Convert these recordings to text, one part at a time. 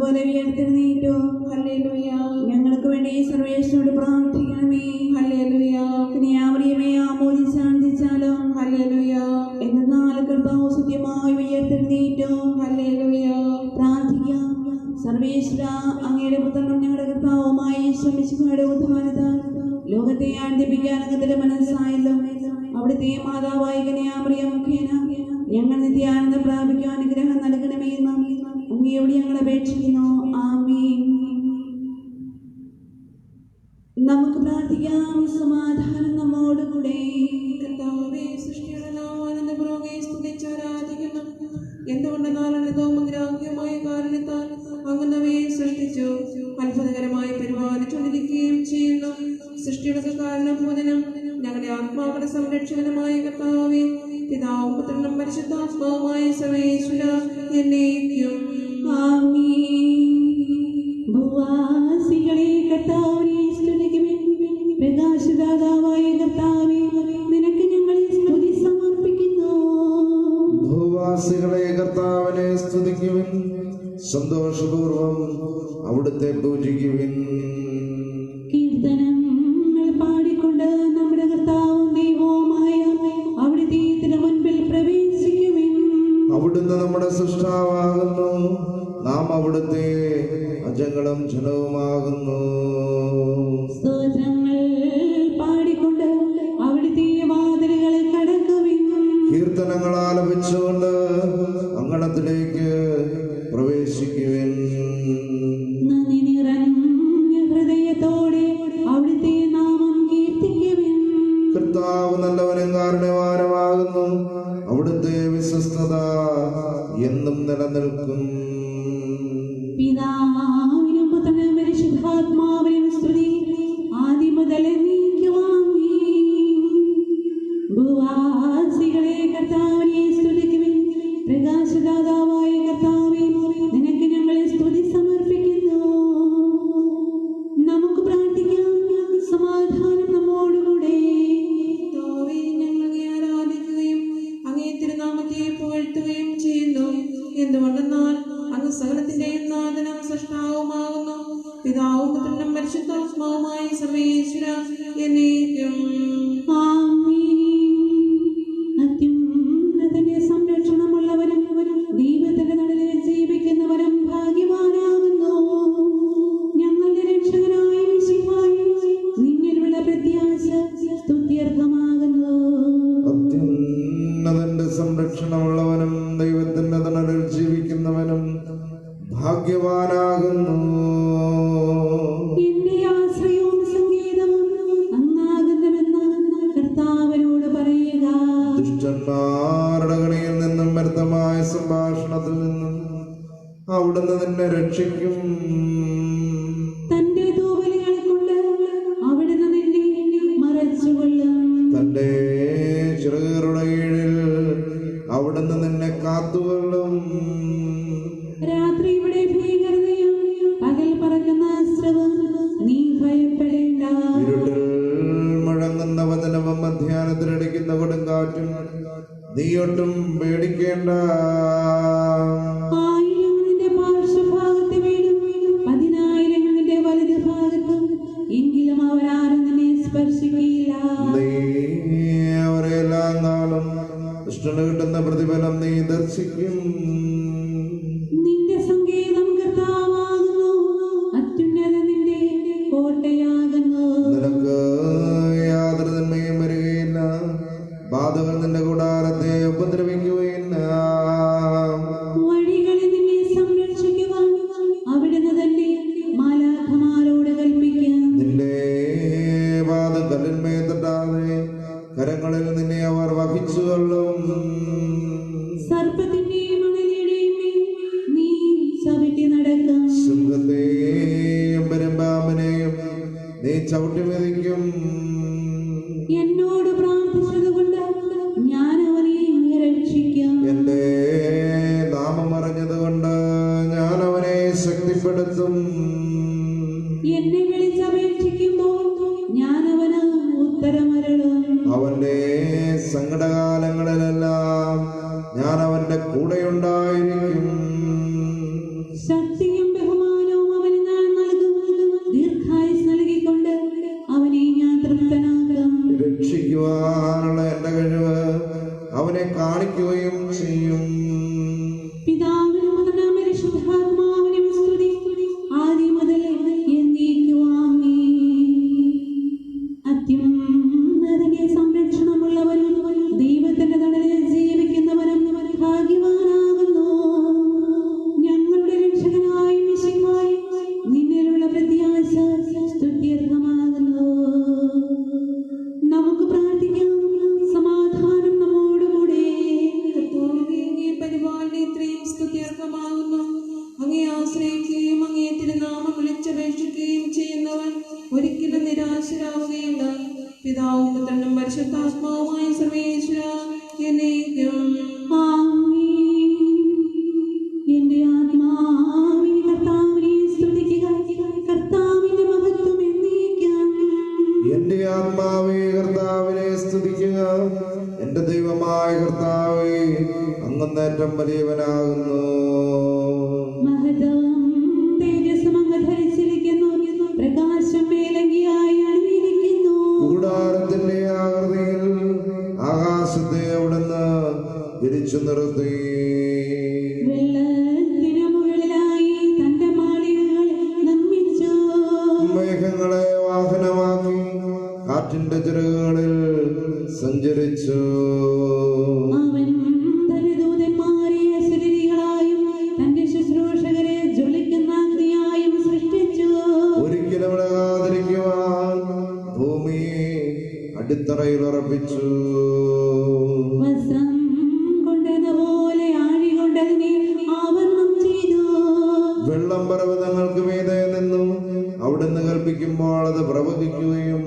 പോലെ ഉയർത്തെഴുന്നേറ്റോ. ഞങ്ങൾക്ക് വേണ്ടി സർവേശ്വരോട് പ്രാർത്ഥിക്കണമേ. കന്യാമറിയമേ ആമോദിച്ചാലോ. എന്നാൽ കർത്താവ് സത്യമായി ഉയർത്തെഴുന്നേറ്റോ. പ്രാർത്ഥിക്കാം. സർവേശ്വര, അങ്ങയുടെ പുത്രനും ഞങ്ങളുടെ കർത്താവുമായി ശ്രമിച്ചുകൊണ്ട് ഉദ്ധാനത്താൽ ലോകത്തെ ആനന്ദിപ്പിക്കാൻ അങ്ങയുടെ മനസ്സായല്ലോ. അവിടുത്തെ മാതാവായ കന്യാമറിയം മുഖേന ഞങ്ങൾ നിത്യാനന്ദം പ്രാപിക്കാൻ അനുഗ്രഹം നൽകണമേ എന്ന് അങ്ങയോട് ഞങ്ങൾ അപേക്ഷിക്കുന്നു. ആമേൻ. നമുക്ക് പ്രാർത്ഥിക്കാം. സമാധാനം നമ്മോടുകൂടെ. കർത്താവേ, സൃഷ്ടികളെല്ലാം ആനന്ദപൂർവ്വം സ്തുതിച്ചാരാധിക്കുന്നു. എന്തുകൊണ്ടെന്നാൽ അനന്തവുമഗ്രാഹ്യമായ കാരണത്താൽ അങ്ങനവയെ സൃഷ്ടിച്ചു അത്ഭുതകരമായി പരിപാലിച്ചുകൊണ്ടിരിക്കുകയും ചെയ്യുന്നു. സൃഷ്ടിയുടെ കാരണഭൂതനും ഞങ്ങളുടെ ആത്മാക്കളുടെ സംരക്ഷകനുമായ കർത്താവേ, പിതാവും പുത്രനും പരിശുദ്ധാത്മാവുമായ സർവേശ്വര എന്നേക്കും ആമേൻ. ഭൂവാസികളെ കർത്താവിനെ സ്തുതിക്കുവിൻ. പ്രകാശദാതാവായ കർത്താവേ, നിനക്ക് ഞങ്ങൾ സ്തുതി സമർപ്പിക്കുന്നു. ഭൂവാസികളെ കർത്താവിനെ സ്തുതിക്കുവിൻ. സന്തോഷപൂർവം അവിടുത്തെ പൂജിക്കുവിൻ. കീർത്തനങ്ങൾ പാടിക്കൊണ്ട് നമ്മുടെ കർത്താവും ദൈവവുമായ അവിടുത്തെ തിരുമുൻപിൽ പ്രവേശിക്കുവിൻ. അവിടുന്ന് നമ്മുടെ സൃഷ്ടാവാകുന്നു, നാം അവിടുത്തെ അജങ്ങളും ജനവുമാകുന്നു. സ്തോത്രങ്ങൾ പാടിക്കൊണ്ട് അവിടുത്തെ വാതിലുകളെ കടക്കുവിൻ. കീർത്തനങ്ങൾ ആലപിച്ചുകൊണ്ട് അങ്കണത്തിലേക്ക് പ്രവേശിക്കുവിൻ. നന്ദി നിറഞ്ഞ ഹൃദയത്തോടെ അവിടുത്തെ നാമം കീർത്തിക്കുവിൻ. കർത്താവ് നല്ലവനും കാരുണ്യവാനുമാകുന്നു, അവിടുത്തെ വിശ്വസ്തത എന്നും നിലനിൽക്കും. പിതാവിനും പുത്രനും പരിശുദ്ധാത്മാവിനും സ്തുതി, ആദ്യം മുതൽ എന്നേക്കും ആമേൻ. ഭൂവാസികളെ കർത്താവിനെ സ്തുതിക്കുവിൻ. പ്രകാശദാതാവായ കർത്താവേ, നിനക്ക് ഞങ്ങൾ സ്തുതി സമർപ്പിക്കുന്നു. നമുക്ക് പ്രാർത്ഥിക്കാം. സമാധാനം നമ്മോടുകൂടെ. കർത്താവേ, ഞങ്ങൾ അങ്ങയെ ആരാധിക്കുകയും അങ്ങേ തിരുനാമത്തെ പുകഴ്ത്തുകയും ചെയ്യുന്നു. എന്തുകൊണ്ടെന്നാൽ അങ്ങ് സകലത്തിന്റെയും നാഥനും സൃഷ്ടാവുമാകുന്നു. പിതാവും പുത്രനും പരിശുദ്ധാത്മാവുമായ സർവേശ്വര എന്നേക്കും ആമേൻ. അത്യുന്നതന്റെ സംരക്ഷണമുള്ളവനും ദൈവത്തിന്റെ നടുവിൽ ജീവിക്കുന്നവരും ഭാഗ്യവാനാകുന്നു. ഞങ്ങളുടെ രക്ഷകനായ മിശിഹായേ, നിന്നിലുള്ള പ്രത്യാശ സ്തുത്യർഹമാകുന്നു. അത്യുന്നതന്റെ സംരക്ഷണമുള്ളവനും ദൈവത്തിന്റെ തണലിൽ ജീവിക്കുന്നവനും ഭാഗ്യവാനാകുന്നു. എന്റെ ആശ്രയവും സംഗീതവും അങ്ങാകുന്നുവെന്ന് കർത്താവിനോട് പറയുക. ദുഷ്ടന്മാരുടെ കണിയിൽ നിന്നും വ്യർത്ഥമായ സംഭാഷണത്തിൽ നിന്നും അവിടുന്ന് നിന്നെ രക്ഷിക്കും. തന്റെ തൂവലുകളെ കൊണ്ട് അവിടുന്ന് നിന്നെ മറച്ചുകൊള്ളും. തന്റെ ചിറകുകളുടെ കീഴിൽ അവിടുന്ന് നിന്നെ കാത്തുകൊള്ളും. രാത്രിയുടെ ഭീകരതയും പകൽ പറക്കുന്ന അസ്ത്രവും നീ ഭയപ്പെടേണ്ട. ഇരുട്ടിൽ മുഴങ്ങുന്ന വചനവും മധ്യാഹ്നത്തിലടിക്കുന്ന കൊടുങ്കാറ്റും നീയൊട്ടും പേടിക്കേണ്ട. 1000 നിന്റെ പാർശ്വഭാഗത്ത് വീഴും, 10,000 നിന്റെ വലതു ഭാഗത്തും, എങ്കിലും അവരാരും നിന്നെ സ്പർശിക്കില്ല. നീ അവരെല്ലാം നാളും ദുഷ്ടന് കിട്ടുന്ന പ്രതിഫലം നീ ദർശിക്കും. നിന്റെ സങ്കേതം കർത്താവാകുന്നു, അത്യുന്നത നിന്റെ കോട്ടയാകുന്നു. നിനക്ക് യാതൊരു നന്മയും വരികയില്ല, ബാധകൾ നിന്റെ കൂടാരത്തെ ഉപദ്രവിക്കുകയില്ല. വഴികളിൽ നിന്നെ സംരക്ഷിക്കുവാൻ അവിടുന്ന് തന്നെ മാലാഖമാരോട് കൽപ്പിക്കാം. നിന്റെ പാദം കല്ലിന്മേൽ തട്ടാതെ കരങ്ങളിൽ നിന്നെ അവർ വഹിച്ചുകൊള്ളും. സർപ്പത്തിന്റെയും മണലിയുടെയും മേൽ നീ ചവിട്ടി നടക്കും. സിംഹത്തെയും പെരുമ്പാമ്പിനെയും നീ ചവിട്ടി മെതിക്കും. എന്നോട് പ്രാർത്ഥിച്ചതുകൊണ്ട് ഞാൻ അവനെ രക്ഷിക്കാം. എന്റെ നാമം അറിഞ്ഞതുകൊണ്ട് ഞാൻ അവനെ ശക്തിപ്പെടുത്തും. എന്നെ വിളിച്ചപേക്ഷിക്കുമ്പോൾ ഞാൻ അവന് ഉത്തരമരുളും. അവന്റെ സങ്കടകാലങ്ങളിലെല്ലാം ഞാൻ അവന്റെ കൂടെയുണ്ടായിരിക്കും. മനസ്സിലാവുകയില്ല. പിതാവും പുത്രനും പരിശുദ്ധാത്മാവുമായ സർവേശ്വര എന്നേക്കും. ആമേൻ. എന്റെ ആത്മാവേ കർത്താവിനെ സ്തുതിക്കുക. കർത്താവിന്റെ മഹത്വം എന്നേക്കും. എന്റെ ആത്മാവേ കർത്താവിനെ സ്തുതിക്കുക. എന്റെ ദൈവമായ കർത്താവേ, അങ്ങേറ്റം വലിയവനാകുന്നു. മഹത്വം തേജസ്സും അങ്ങ് ധരിച്ചിരിക്കുന്നു. പ്രകാശം മേലങ്കിയായി അണിഞ്ഞിരിക്കുന്നു. കൂടാരത്തിന്റെ ആകൃതിയിൽ ആകാശത്തെ അവിടുന്ന് വിരിച്ചു നിർത്തി. വെള്ളത്തിനു മുകളിലായി തന്റെ മാളികകൾ നിർമ്മിച്ചു. മേഘങ്ങളെ വാഹനമാക്കി കാറ്റിന്റെ ചിറകുകളിൽ സഞ്ചരിച്ചു. അവൻ തന്റെ ദൂതന്മാരെ അശരീരികളായും തന്റെ ശുശ്രൂഷകരെ ജ്വലിക്കുന്ന അഗ്നിയായും സൃഷ്ടിച്ചു. ഒരിക്കലും ഇളകാതിരിക്കുവാൻ ഭൂമിയെ അടിത്തറയിൽ ഉറപ്പിച്ചു. വസ്ത്രം കൊണ്ടെന്ന പോലെ ആഴി കൊണ്ടതിനെ ആവരണം ചെയ്തു. വെള്ളം പർവ്വതങ്ങൾക്ക് മീതെ നിന്നും അവിടുന്ന് കൽപ്പിക്കുമ്പോൾ അത് പ്രവഹിക്കുകയും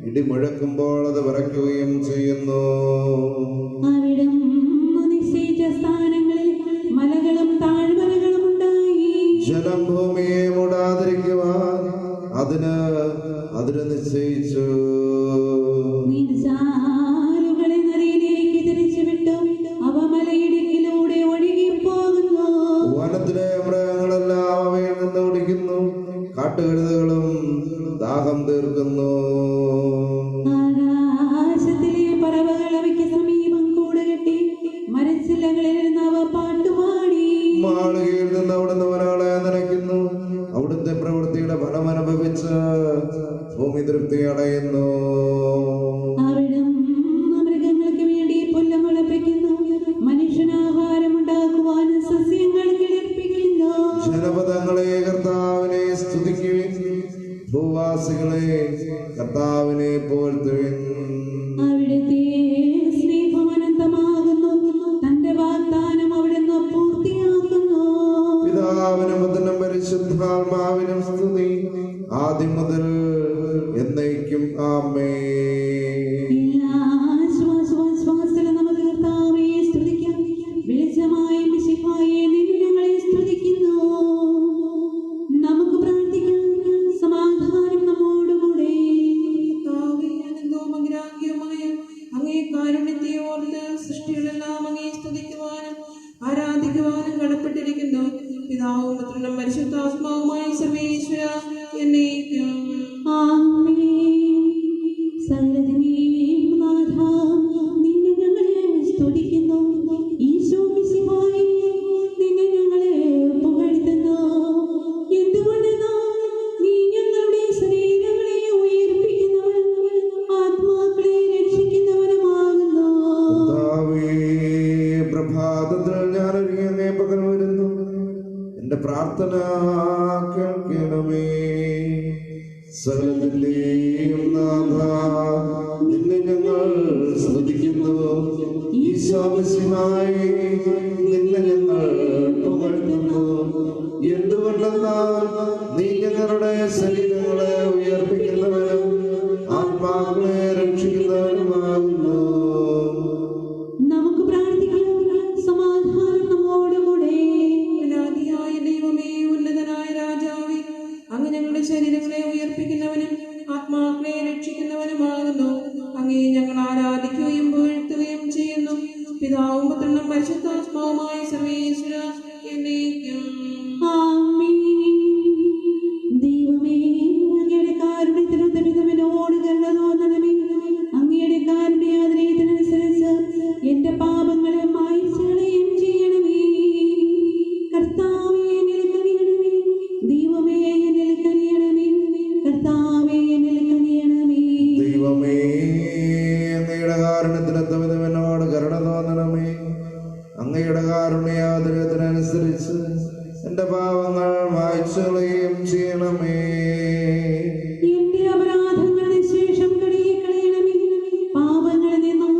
ഇടിമുഴക്കുമ്പോൾ അത് വിറയ്ക്കുകയും ചെയ്യുന്നു. അവിടം നിശ്ചയിച്ച സ്ഥാനങ്ങളിൽ മലകളും താഴ്വരകളും ഉണ്ടായി. ജലം ഭൂമിയെ മൂടാതിരിക്കുവാൻ അതിന് നിശ്ചയിച്ചു. നീർച്ചാലുകളെ നദിയിലേക്ക് തിരിച്ചുവിട്ടു. അവ മലയിടുക്കിലൂടെ ഒഴുകിപ്പോകുന്നു. വനത്തിലെ മൃഗങ്ങളെല്ലാം അവയിൽ നിന്ന് ഓടിക്കുന്നു. കാട്ടുകഴുതകളും ദാഹം തീർക്കുന്നു. ആകാശത്തിലെ പറവകൾ അവയ്ക്ക് സമീപം കൂടുകെട്ടി. മരച്ചില്ലകളിൽ നിന്ന് അവ പാട്ടുപാടി. മാളികയിൽ നിന്ന് അവിടുന്ന് ഒരാളെ നനയ്ക്കുന്നു. അവിടുത്തെ പ്രവൃത്തിയുടെ ഫലം അനുഭവിച്ച് ഭൂമി തൃപ്തി അടയുന്നു. അവിടം മൃഗങ്ങൾക്ക് വേണ്ടി പുല്ല് മുളപ്പിക്കുന്നു. മനുഷ്യനാഹാരം ഉണ്ടാക്കുവാൻ സസ്യങ്ങൾ കിളിർപ്പിക്കുന്നു. ജനപദങ്ങളെ കർത്താവിനെ സ്തുതിക്കുവിൻ. ഭൂവാസികളെ കർത്താവിനെ പുകഴ്ത്തുവിൻ. അവിടുത്തെ സ്നേഹം അനന്തമാകുന്നു. തന്റെ വാഗ്ദാനം അവിടുന്ന് പൂർത്തിയാക്കുന്നു. പിതാവിനും പുത്രനും പരിശുദ്ധാത്മാവിനും സ്തുതി, ആദ്യം മുതൽ എന്നേക്കും. ആമേൻ. എല്ലാ ശ്വാസോച്ഛ്വാസത്തിലും നമുക്ക് കർത്താവെ സ്തുതിക്കാം. വെളിച്ചമായ മിശിഹായെ നിന്നെ ഞങ്ങളെ സ്തുതിക്കുന്നു. നമുക്ക് പ്രാർത്ഥിക്കാം. സമാധാനം നമ്മോടുകൂടെ. കർത്താവേ, അനന്തവും അഗ്രാഹ്യവുമായ അങ്ങേ കാരുണ്യത്തെ ഓർത്ത് സൃഷ്ടികളെല്ലാം അങ്ങേ സ്തുതിക്കുവാനും ആരാധിക്കുവാനും കടപ്പെട്ടിരിക്കുന്നു. പിതാവും പുത്രനും പരിശുദ്ധാത്മാവുമായ സർവേശ്വര എന്നേക്കും. ആമേൻ. സകലത്തിന്റെയും നാഥാ, നിന്നെ ഞങ്ങളെ സ്തുതിക്കുന്നു. ഈശോ മിശിഹായേ, നിന്നെ ഞങ്ങളെ പുകഴ്ത്തുന്നു. എന്തുകൊണ്ടെന്നാൽ നീ ഞങ്ങളുടെ ശരീരങ്ങളെ ഉയർപ്പിക്കുന്നവൻ, ആത്മാക്കളെ രക്ഷിക്കുന്നവനുമാകുന്നു. കർത്താവേ, പ്രഭാതത്തിൽ ഞാൻ ഒരുങ്ങി പകൽ വരുന്നു. എന്റെ പ്രാർത്ഥന കേൾക്കണമേ. സകലത്തിന്റെയും നാഥാ, നിന്നെ ഞങ്ങൾ സ്തുതിക്കുന്നു. ഈശോ മിശിഹായേ, നിന്നെ ഞങ്ങൾ പുകഴ്ത്തുന്നു. എന്തുകൊണ്ടെന്നാൽ നീ ഞങ്ങളുടെ ശരീരങ്ങളെ ഉയർപ്പിക്കുന്നവനും ആത്മാക്കളെ രക്ഷിക്കുന്നവനുമാകുന്നു. നമുക്ക് പ്രാർത്ഥിക്കാം. സമാധാനം നമ്മോടുകൂടെ. അനാദിയായ ദൈവമേ, ഉന്നതനായ രാജാവേ, അങ്ങ് ഞങ്ങളുടെ ശരീരങ്ങളെ ഉയർപ്പിക്കുന്നവനും ആത്മാക്കളെ രക്ഷിക്കുന്നവനുമാകുന്നു. അങ്ങേ ഞങ്ങൾ ആരാധിക്കുകയും പുകഴ്ത്തുകയും ചെയ്യുന്നു. പിതാവും പുത്രനും പരിശുദ്ധാത്മാവുമായ സർവേശ്വര എന്നേക്കും. ആമേൻ. ദൈവമേ, അങ്ങയുടെ കാരുണ്യത്തിനൊത്ത വിധവനോട് കരുണ തോന്നണമേ. അങ്ങയുടെ കാരുണ്യാതിരേയത്തിനനുസരിച്ച് എന്റെ പാപങ്ങളെ മായ്ച്ചു കളയുകയും ചെയ്യണമേ. കർത്താവേ, എന്നിൽ കനിയണമേ. ദൈവമേ, എന്നിൽ കനിയണമേ. കർത്താവേ, എന്നിൽ കനിയണമേ. ദൈവമേ, അങ്ങയുടെ കാരുണ്യത്തിനൊത്ത വിധവനോട് കരുണ തോന്നണമേ. അങ്ങയുടെ കാരുണ്യാതിരേയത്തിനനുസരിച്ച് എന്റെ പാവങ്ങൾ മായ്ച്ചു കളയുകയും ചെയ്യണമേ. എന്റെ അപരാധങ്ങൾ നിശേഷം കഴുകിക്കളയണമേ. പാപങ്ങളിൽ നിന്നും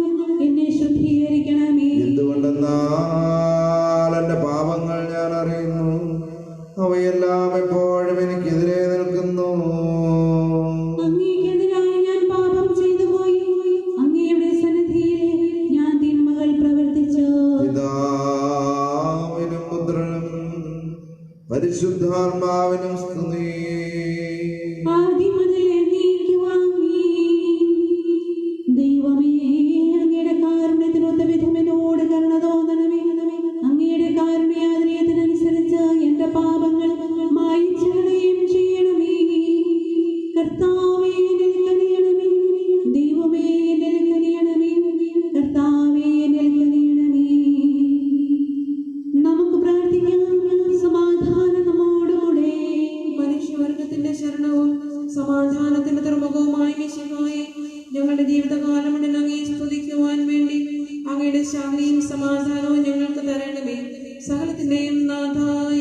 എന്നെ ശുദ്ധീകരിക്കണമേ. എന്തുകൊണ്ടെന്നാൽ എന്റെ പാപങ്ങൾ ഞാൻ അറിയുന്നു. അവയെല്ലാം എപ്പോഴും എനിക്കെതിരെ നിൽക്കുന്നു. അങ്ങേക്കെതിരായി പരിശുദ്ധാത്മാവിനും സ്തുതി. ദൈവമേ, അങ്ങയുടെ കാരുണ്യത്തിനൊത്ത വിധം എന്നോട് കരുണ തോന്നണമേ. അങ്ങയുടെ കാരുണ്യാതിരയത്തിനനുസരിച്ച് എന്റെ പാപങ്ങൾ മായിച്ചുകളയുകയും ചെയ്യണമേ. കർത്താവേ, എന്നിൽ കനിയണമേ. ദൈവമേ, എന്നിൽ കനിയണമേ. കർത്താവേ, എന്നിൽ കനിയണമേ. നമുക്ക് പ്രാർത്ഥിക്കാം. സമാധാനം നമ്മോടുകൂടെ. മനുഷ്യവർഗത്തിന്റെ ശരണവും സമാധാനത്തിന്റെ തുറമുഖവുമായി മിശിഹായെ, ഞങ്ങളുടെ ജീവിതകാലം മുഴുവൻ അങ്ങയെ സ്തുതിക്കുവാൻ വേണ്ടി അങ്ങയുടെ ശാന്തിയും സമാധാനവും ഞങ്ങൾക്ക് തരണമേ. സകലത്തിന്റെയും നാഥ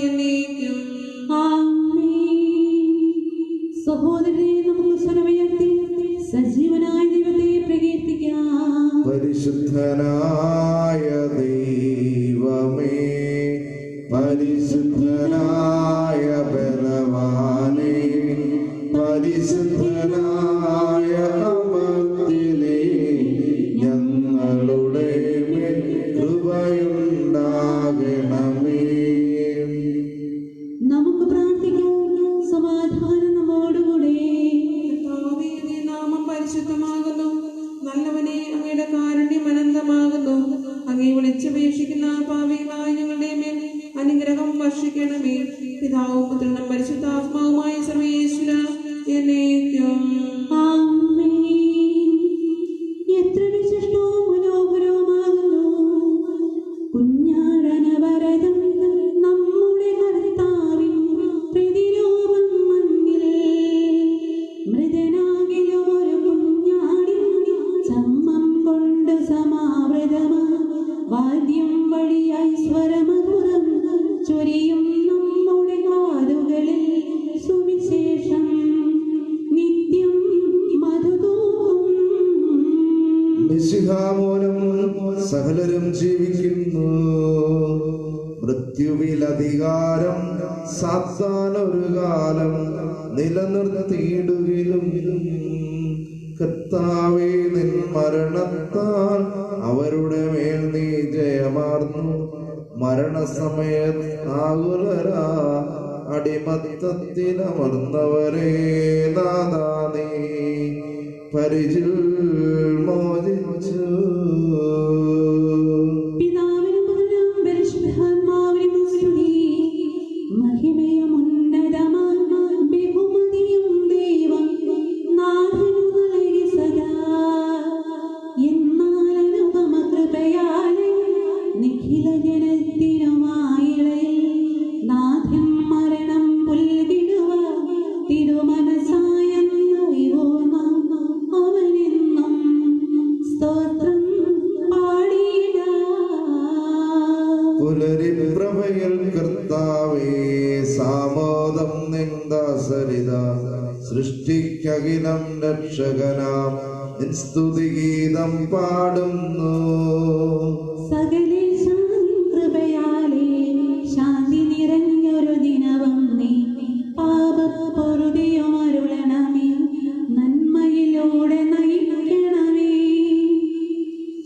എന്നേക്കും. സഹോദരരെ, നമുക്ക് സ്വരമുയർത്തി സജീവനായ ദൈവത്തെ പ്രകീർത്തിക്കാം. പരിശുദ്ധനായ ദൈവമേ, പരിശുദ്ധനായ ബലവാനേ, പരിശുദ്ധനായ അമർത്തിലേ, ഞങ്ങളുടെ മേൽ കൃപയുണ്ടാകണമേ. നമുക്ക് പ്രാർത്ഥിക്കാം. സമാധാനം നമ്മോടുകൂടെ. കർത്താവേ, അങ്ങേ നാമം പരിശുദ്ധമാകുന്നു. നല്ലവനെ, അങ്ങയുടെ കാരുണ്യം അനന്തമാകുന്നു. അങ്ങേ വിളിച്ചപേക്ഷിക്കുന്ന പാപികളായ ഞങ്ങളുടെ മേൽ അനുഗ്രഹം വർഷിക്കണമേ. പിതാവും പുത്രനും പരിശുദ്ധാത്മാവുമായ സർവേശ്വര എന്നേക്കും. ആമേൻ. എത്ര വിശിഷ്ടവും മനോഹരവുമാകുന്നു കുഞ്ഞാടനവരദം നമ്മുടെ കർത്താവിൻ പ്രതിരൂപം മണ്ണിൽ. മൃതനാകിലൊരു കുഞ്ഞാടിൻ ചമ്മം കൊണ്ട് സമാവൃതമാ വാദ്യം വഴിയായി സ്വരമധുരം ചൊരിയും നമ്മുടെ കാതുകളിൽ സുവിശേഷം നിത്യം മധുതൂം. മിശിഹാ മൂലം സകലരും ജീവിക്കുന്നു. മൃത്യുവിൽ അധികാരം സാത്താൻ ഒരു കാലം നിലനിർത്തിയിടുകയും, കർത്താവേ, നിൻ മരണത്താൽ അവരുടെ മേൽ നീ ജയമാർന്നു. മരണസമയത്ത് ആകുലരാ അടിമത്തത്തിനമർന്നവരെ നാഥാ നീ പരിചിൽ മോചിച്ചു. പിതാവിനും പുത്രനും പരിശുദ്ധാത്മാവിനും സ്തുതി. മഹിമയും ഉന്നതമായ ബഹുമതിയും ദൈവം നാഥനു നൽകി സദാ. എന്നാൽ അനുപമ കൃപയാലെ നിഖില ജനത്തിനുമായിളയിൽ നാഥൻ മരണം പുൽകിടുക തിരുമനസായെന്നറിവോ നാം അവനെന്നും സ്തോത്രം പാടിയിടാം. പുലരിപ്രഭയിൽ കർത്താവേ, സാമോദം നിന്ദാസരിത സൃഷ്ടിക്കകിലം രക്ഷകനാം നിൻ സ്തുതിഗീതം പാടുന്നു. സകലേശാ കൃപയാലേ ശാന്തി നിറഞ്ഞൊരു ദിനവും നീ പാപപ്പൊറുതിയും അരുളണമേ. നന്മയിലൂടെ നയിക്കണമേ.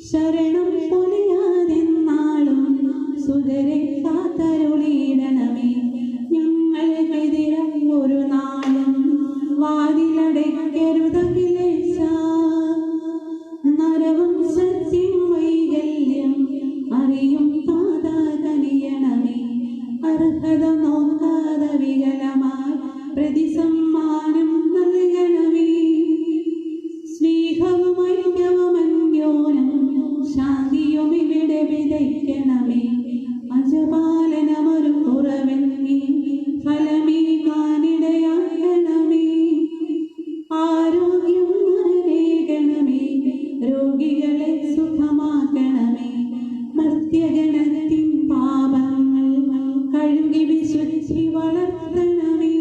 ശരണം പൊലിയാതെന്നാളും സുതരെ കാത്തരുളിയിടണമേ. ഞങ്ങൾക്കെതിരായി ഒരു നാളും വാതിലടയ്ക്കരുതകിലേശ. നരവും സത്യം വൈകല്യം അറിയും താത കനിയണമേ. അർഹത നോക്കാതെ വികലമായി പ്രതിസമ്മാനം നൽകണമേ. സ്നേഹവും ഐക്യവും അന്യോന്യം ശാന്തിയും ഇവിടെ വിതയ്ക്കണമേ. അജപാലനമൊരു കുറവെന്നീ ഫലമേ കാനിടയാക്കണമേ. ആരോഗ്യം നൽകണമേ. രോഗികളെ സുഖമാക്കണമേ. മർത്യഗണത്തിൻ പാപങ്ങൾ കഴുകി വിശുദ്ധി വളർത്തണമേ.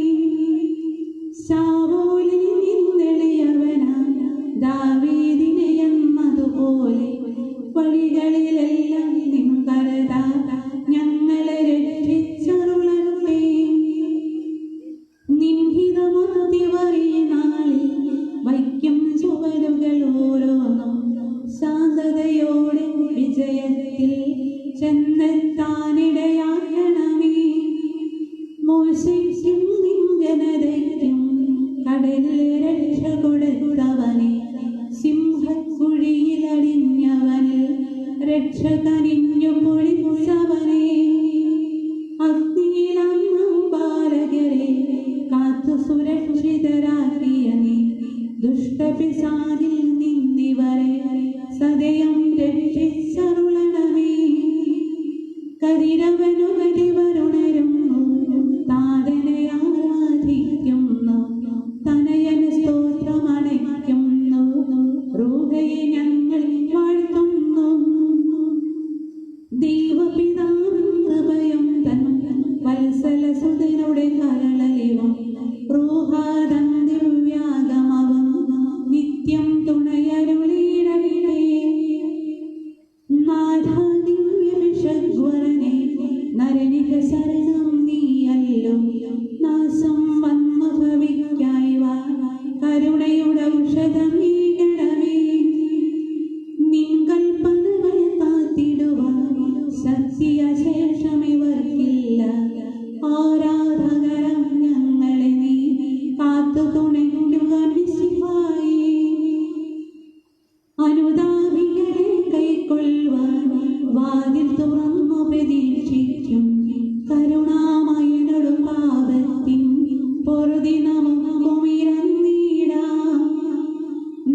ദുഷ്ടപിശാചിൽ നിന്നിവരെ സദയം രക്ഷിച്ചരുളണമേ. കരിരവനുകരിവരുണരുന്നു, താതനെ ആരാധിക്കുന്നു, തനയന് സ്തോത്രമണയ്ക്കുന്നു, റൂഹയെ ഞങ്ങൾ വാഴ്ത്തുന്നു. ദൈവപിതാവിൻ കൃപയും തൻ വത്സലസുതനുടെ കരളലിവും റൂഹാദം ദിവ്യാഗമവും നിത്യം തുണയരുളിയിടട്ടെ. നാഥ ദിവ്യവിഷഗ്വരനെ നരനിക ശരണം നീയല്ലോ. നാശം വന്നു ഭവിക്കായി വാ, കരുണയുടെ ഔഷധമീകണമേ. നിൻ കൽപ്പനകൾ കാത്തിടുവാൻ ശക്തിയശേഷമിവർക്കില്ല. ആരാധകരം ഞങ്ങളെ നീ കാത്തു തുണയ്ക്കുക മിശിഹായേ. അനുതാപികളെ കൈക്കൊള്ളുവാൻ വാതിൽ തുറന്നു പ്രതീക്ഷിക്കും. കരുണാമയനോടും പാപത്തിൻ പൊറുതി നമുക്കുമിരന്നിടാം.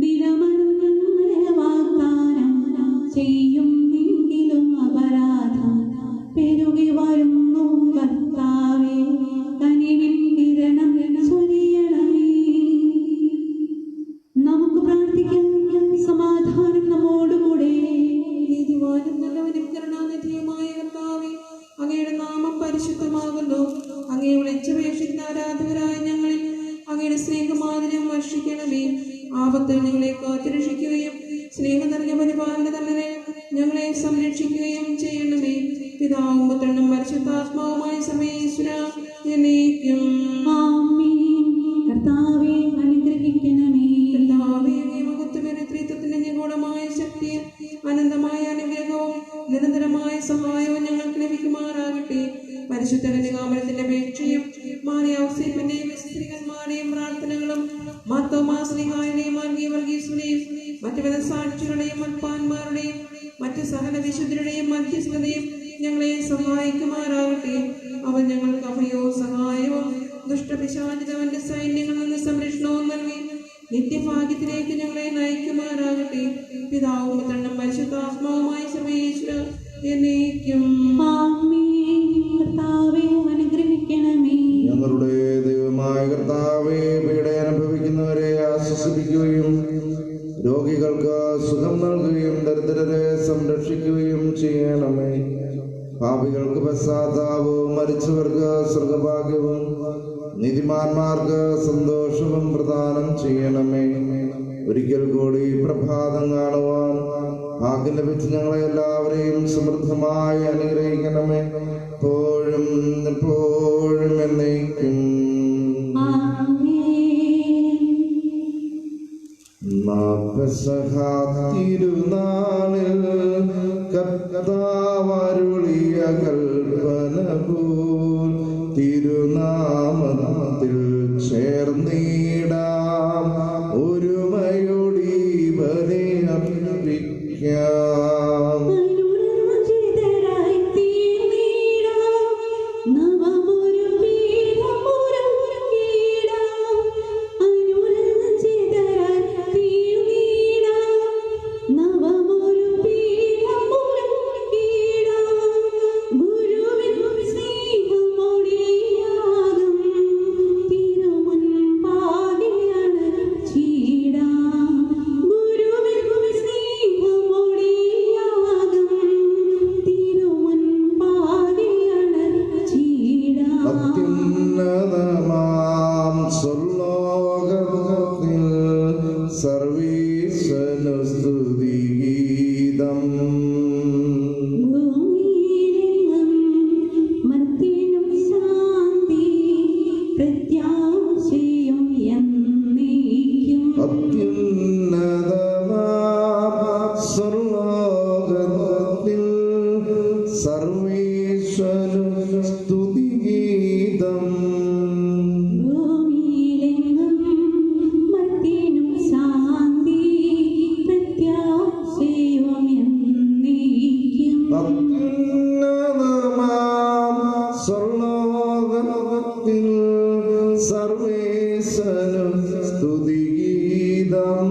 ദിനമനുങ്ങളെ വാഗ്ദാനം ചെയ്യുമെങ്കിലും അപരാധം പെരുകി വരുന്നു. കർത്താവേ, കനിവിൻ കിരണം ചൊരിയണമേ. നമുക്ക് പ്രാർത്ഥിക്കാം. സമാധാനം നമ്മോടുകൂടെ. നീതിമാനും നല്ലവനും കരുണാനിധിയുമായ കർത്താവേ, അങ്ങയുടെ നാമം പരിശുദ്ധമാകുന്നു. അങ്ങയെ വിളിച്ചപേക്ഷിക്കുന്ന ആരാധകരായ ഞങ്ങളിൽ അങ്ങയുടെ സ്നേഹമാതിരം വർഷിക്കണമേ. ആപത്തിൽ ഞങ്ങളെ കാത്തുരക്ഷിക്കുകയും സ്നേഹം നിറഞ്ഞ പരിപാലന തന്നെ ഞങ്ങളെ സംരക്ഷിക്കുകയും ചെയ്യണമേ. പിതാവും പുത്രനും പരിശുദ്ധാത്മാവുമായ സർവേശ്വര എന്നേക്കും ആമേൻ. കർത്താവേ, അനുഗ്രഹിക്കണമേ. കർത്താവേ, അങ്ങേ മഹത്വമേറിയ ത്രിത്വത്തിന്റെ നിഗൂഢമായ ശക്തിയും അനന്തമായ അനുഗ്രഹവും നിരന്തരമായ സഹായവും ഞങ്ങൾക്ക് ലഭിക്കുമാറാകട്ടെ. പരിശുദ്ധ കന്യകാമരത്തിന്റെ അപേക്ഷയും മാറിയൗസേപ്പിന്റെയും സ്ത്രീകന്മാരുടെയും പ്രാർത്ഥനകളും മാർത്തോമാസ്ലിഹായുടെയും വർഗീസുടെയും മറ്റു സാക്ഷികളുടെയും മൽപ്പാന്മാരുടെയും മറ്റു സകല വിശുദ്ധരുടെയും മധ്യസ്ഥതയും ഞങ്ങളെ സഹായിക്കുമാറാകട്ടെ. അവൻ ഞങ്ങൾക്ക് അഭയവും സഹായവും ദുഷ്ടപിശാചിതവന്റെ സൈന്യങ്ങളിൽ നിന്ന് സംരക്ഷണവും നൽകി നിത്യഭാഗ്യത്തിലേക്ക് ഞങ്ങളെ നയിക്കുമാറാകട്ടെ. പിതാവും പുത്രനും പരിശുദ്ധാത്മാവുമായ സർവേശ്വര എന്നേക്കും ആമേൻ. കർത്താവേ, അനുഗ്രഹിക്കണമേ. ഞങ്ങളുടെ ദൈവമായ കർത്താവേ, പീഡ അനുഭവിക്കുന്നവരെ ആശ്വസിപ്പിക്കുകയും രോഗികൾക്ക് സുഖം നൽകുകയും ദരിദ്രരെ സംരക്ഷിക്കുകയും ചെയ്യണമേ. പാപികൾക്ക് പശ്ചാത്താപവും മരിച്ചവർക്ക് സ്വർഗഭാഗ്യവും നീതിമാന്മാർക്ക് സന്തോഷവും പ്രദാനം ചെയ്യണമേ. ഒരിക്കൽ കൂടി പ്രഭാതം കാണുവാൻ ഭാഗ്യം ലഭിച്ച് ഞങ്ങളെ എല്ലാവരെയും സമൃദ്ധമായി അനുഗ്രഹിക്കണമേ. എപ്പോഴും എപ്പോഴും എന്നേക്കും. തിരുനാളിൽ കർത്താവരുളിയ കൽപ്പന പോൽ തിരുനാമത്തിൽ ചേർന്നിടാം. ഒരുമയോടി ബലി അർപ്പിക്കാം. അത്യുന്നതമാം സ്വർലോകത്തിൽ സർവീശ്വരനു സ്തുതിഗീതം. അത്യുന്നതമാം സ്വർലോകത്തിൽ സർവീശ്വരനു സ്തുതിഗീതം. അത്യുന്നതമാം സ്വർലോകത്തിൽ സർവേശ്വരനു സ്തുതിഗീതം.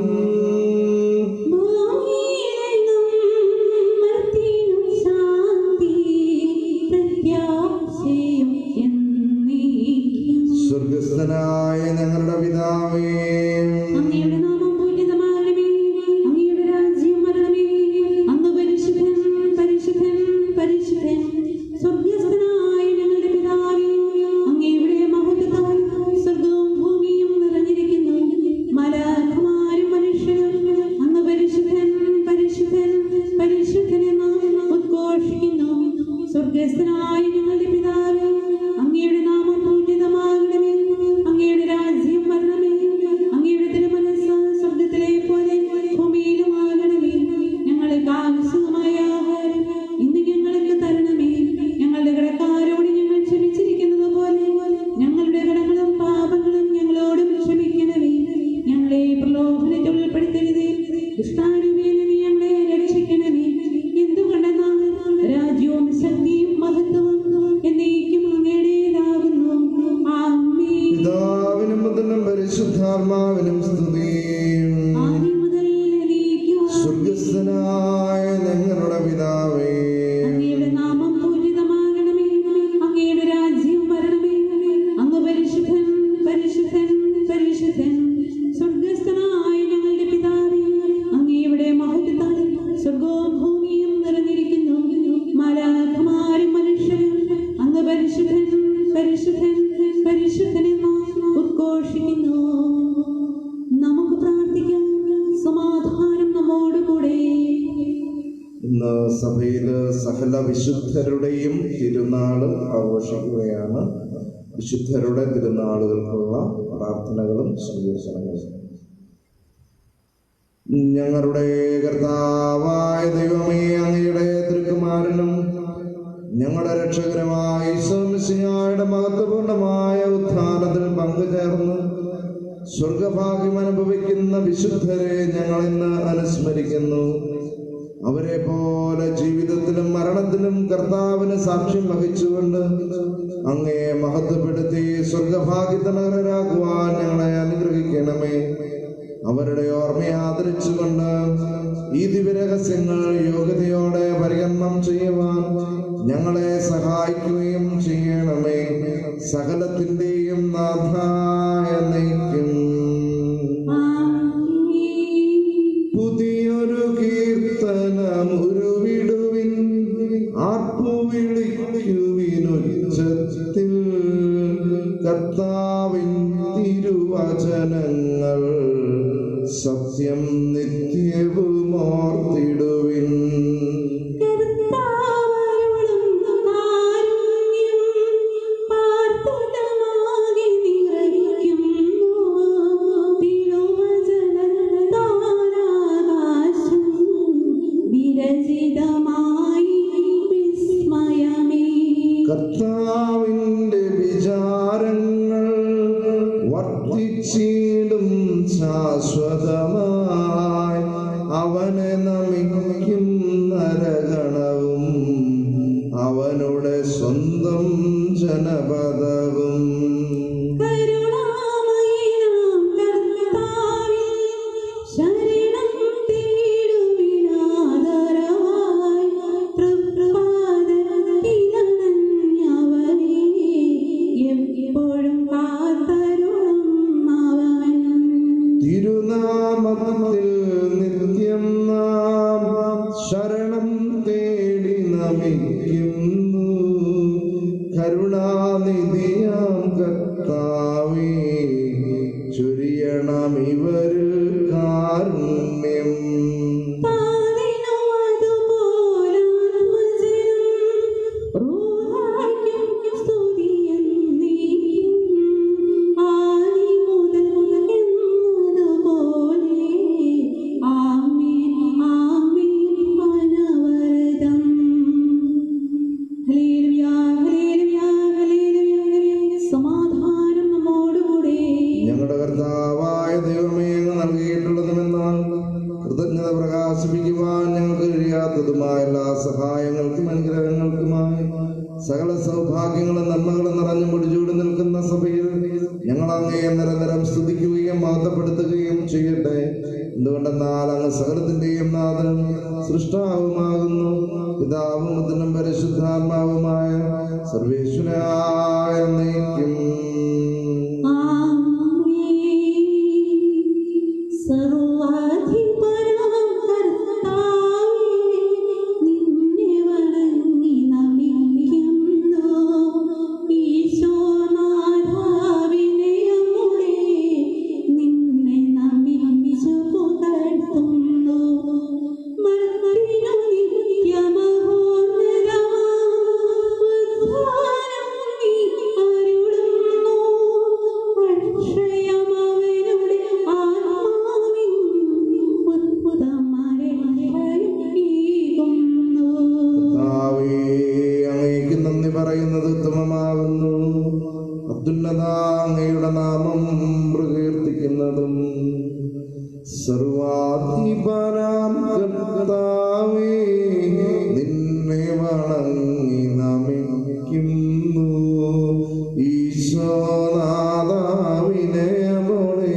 പരിശുദ്ധാത്മാവിനും സ്തുതി. ആദ്യം മുതൽ എന്നേക്കും. സ്വർഗ്ഗസ്ഥനായ ഞങ്ങളുടെ പിതാവേ, അങ്ങയുടെ നാമം പൂജിതമാകണമേ. അങ്ങയുടെ രാജ്യം വരണമേ. അങ്ങ് പരിശുദ്ധൻ പരിശുദ്ധൻ പരിശുദ്ധൻ. സ്വർഗ്ഗസ്ഥനായ ഞങ്ങളുടെ പിതാവേ, അങ്ങയുടെ മഹത്വത്താൽ സ്വർഗവും ഭൂമിയും നിറഞ്ഞിരിക്കുന്നു. മാലാഖമാരും മനുഷ്യരും അങ്ങ് പരിശുദ്ധൻ പരിശുദ്ധൻ പരിശുദ്ധനെന്ന് ഉദ്ഘോഷിക്കുന്നു. നമുക്ക് പ്രാർത്ഥിക്കാം. സമാധാനം നമ്മോടുകൂടെ. ഇന്ന് സഭയില് സകല വിശുദ്ധരുടെയും തിരുനാള് ആഘോഷിക്കുകയാണ്. വിശുദ്ധരുടെ തിരുനാളുകൾക്കുള്ള പ്രാർത്ഥനകളും സ്വീകരണങ്ങളും. ഞങ്ങളുടെ കർത്താവായ ദൈവമേ, അങ്ങയുടെ തിരുക്കുമാരനും ഞങ്ങളുടെ രക്ഷകരമായ ഈശോ മിശിഹായുടെ മഹത്വപൂർണമായ ഉത്ഥാനത്തിൽ പങ്കുചേർന്ന് സ്വർഗഭാഗ്യം അനുഭവിക്കുന്ന വിശുദ്ധരെ ഞങ്ങൾ ഇന്ന് അനുസ്മരിക്കുന്നു. അവരെ പോലെ ജീവിതത്തിലും മരണത്തിലും കർത്താവിന് സാക്ഷ്യം വഹിച്ചുകൊണ്ട് അങ്ങേ മഹത്വപ്പെടുത്തി സ്വർഗഭാഗ്യത്തിനർഹരാക്കുവാൻ ഞങ്ങളെ അനുഗ്രഹിക്കണമേ. അവരുടെ ഓർമ്മയെ ആദരിച്ചുകൊണ്ട് ഈ ദിവ്യരഹസ്യങ്ങൾ യോഗ്യതയോടെ പരികർമ്മം ചെയ്യുവാൻ ഞങ്ങളെ സഹായിക്കുകയും ചെയ്യണമേ. സകലത്തിന്റെയും നാഥായ നയിക്കും. പുതിയൊരു കീർത്തനം ഉരുവിടുവിൻ, ആർപ്പുവിളിക്കുവിനുച്ചത്തിൽ കർത്താവിൻ തിരുവചനങ്ങൾ സത്യം നിത്യവും ഓർത്തിടുവിൻ. കർത്താവിന്റെ വിചാരങ്ങൾ വർദ്ധിച്ചിടും ശാശ്വതമായി. അവനെ നമിക്കും നരഗണവും അവനുടെ സ്വന്തം ജനപദവും. തിരുനാമത്തിൽ നിത്യം നാം ശരണം തേടി നമിക്കുന്നു. കരുണാനിധിയാം കർത്താവേ, ചൊരിയണം ഇവരിൽ കാരുണ്യം. ഞങ്ങളുടെ കർത്താവായ ദൈവമേ, അങ്ങ് നൽകിയിട്ടുള്ളതുമെന്നാൽ കൃതജ്ഞത പ്രകാശിപ്പിക്കുവാൻ ഞങ്ങൾക്ക് കഴിയാത്തതുമായ എല്ലാ സഹായങ്ങൾക്കും അനുഗ്രഹങ്ങൾക്കുമായി സകല സൗഭാഗ്യങ്ങളും നന്മകളും നിറഞ്ഞു മുടിച്ചൂടി നിൽക്കുന്ന സഭയിൽ ഞങ്ങൾ അങ്ങയെ നിരന്തരം സ്തുതിക്കുകയും മഹത്വപ്പെടുത്തുകയും ചെയ്യട്ടെ. എന്തുകൊണ്ടെന്നാൽ അങ്ങ് സകലത്തിന്റെയും നാഥനും സൃഷ്ടാവുമാകുന്നു. പിതാവും പുത്രനും പരിശുദ്ധാത്മാവുമായ സർവേശ്വരനായ എന്നേക്കും. പറയുന്നത് ഉത്തമമാകുന്നു. അത്യുന്നത അങ്ങയുടെ നാമം പ്രകീർത്തിക്കുന്നതും സർവാധിപനാം കർത്താവേ, നിന്നെ വണങ്ങി നമിക്കുന്നു. ഈശോനാഥാവിനെ മോളെ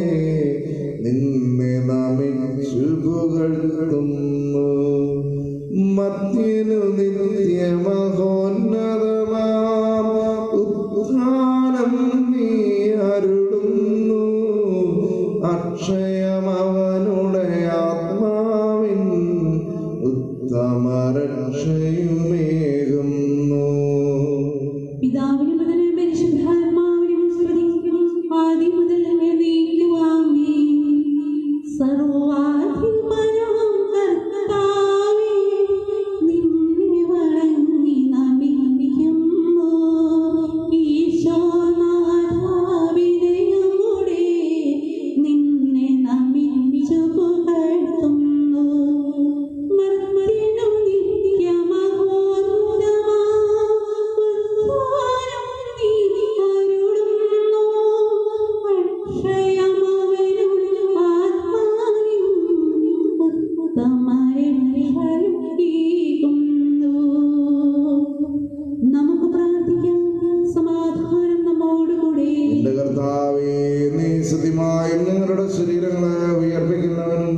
എന്റെ കർത്താവേ, നീ സത്യമായും ഞങ്ങളുടെ ശരീരങ്ങളെ ഉയർപ്പിക്കുന്നവനും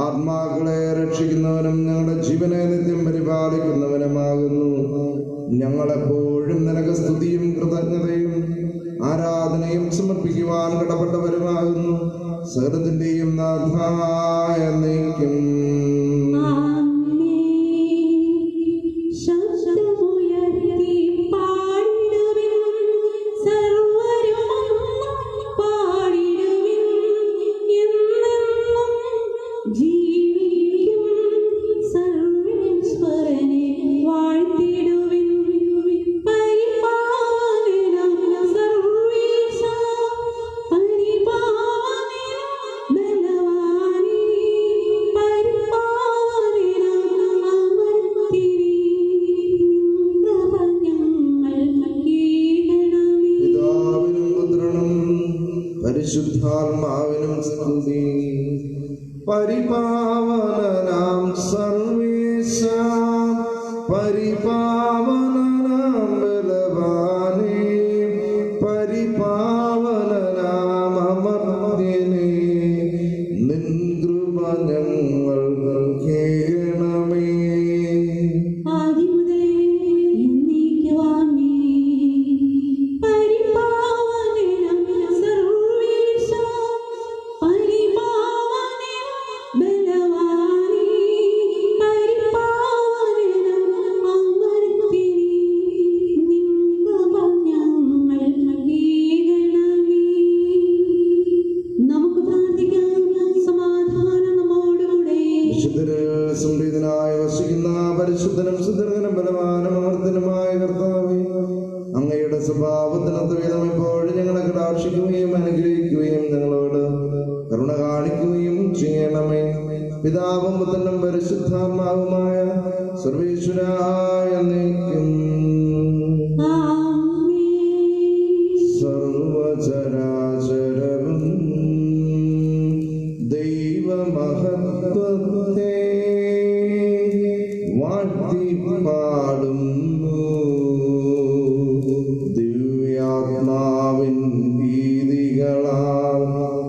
ആത്മാക്കളെ രക്ഷിക്കുന്നവനും ഞങ്ങളുടെ ജീവനെ നിത്യം പരിപാലിക്കുന്നവനുമാകുന്നു. ഞങ്ങളെപ്പോഴും നിനക്ക് സ്തുതിയും കൃതജ്ഞതയും ആരാധനയും സമർപ്പിക്കുവാൻ കടപ്പെട്ടവരുമാകുന്നു. സകലത്തിന്റെയും നാഥായ നീക്കും. പരിശുദ്ധാത്മാവിനും സ്തുതി. പരിപാവനനാം സർവേശ, പരിപാവനനാം ബലവാനേ, പരിപാവനനാം അമർത്യനേ, നിൻ കൃപ ഞങ്ങൾ കേൾക്കണമേ. സംപ്രീതനായി വസിക്കുന്ന പരിശുദ്ധനും സുദീർഘനും ബലവാനും അമർത്തനുമായ കർത്താവേ, അങ്ങയുടെ സ്വഭാവത്തിനൊത്ത വിധം എപ്പോഴും ഞങ്ങളെ കടാക്ഷിക്കുകയും അനുഗ്രഹിക്കുകയും ഞങ്ങളോട് കരുണ കാണിക്കുകയും ചെയ്യണമേ. പിതാവും പുത്രനും പരിശുദ്ധാത്മാവുമായ സർവേശ്വരായ നീക്കും. സർവചരാചരവും ദൈവമഹത്വത്തെ വാഴ്ത്തിപ്പാടുന്നു. ദിവ്യാത്മാവിൻ ഗീതികളാൽ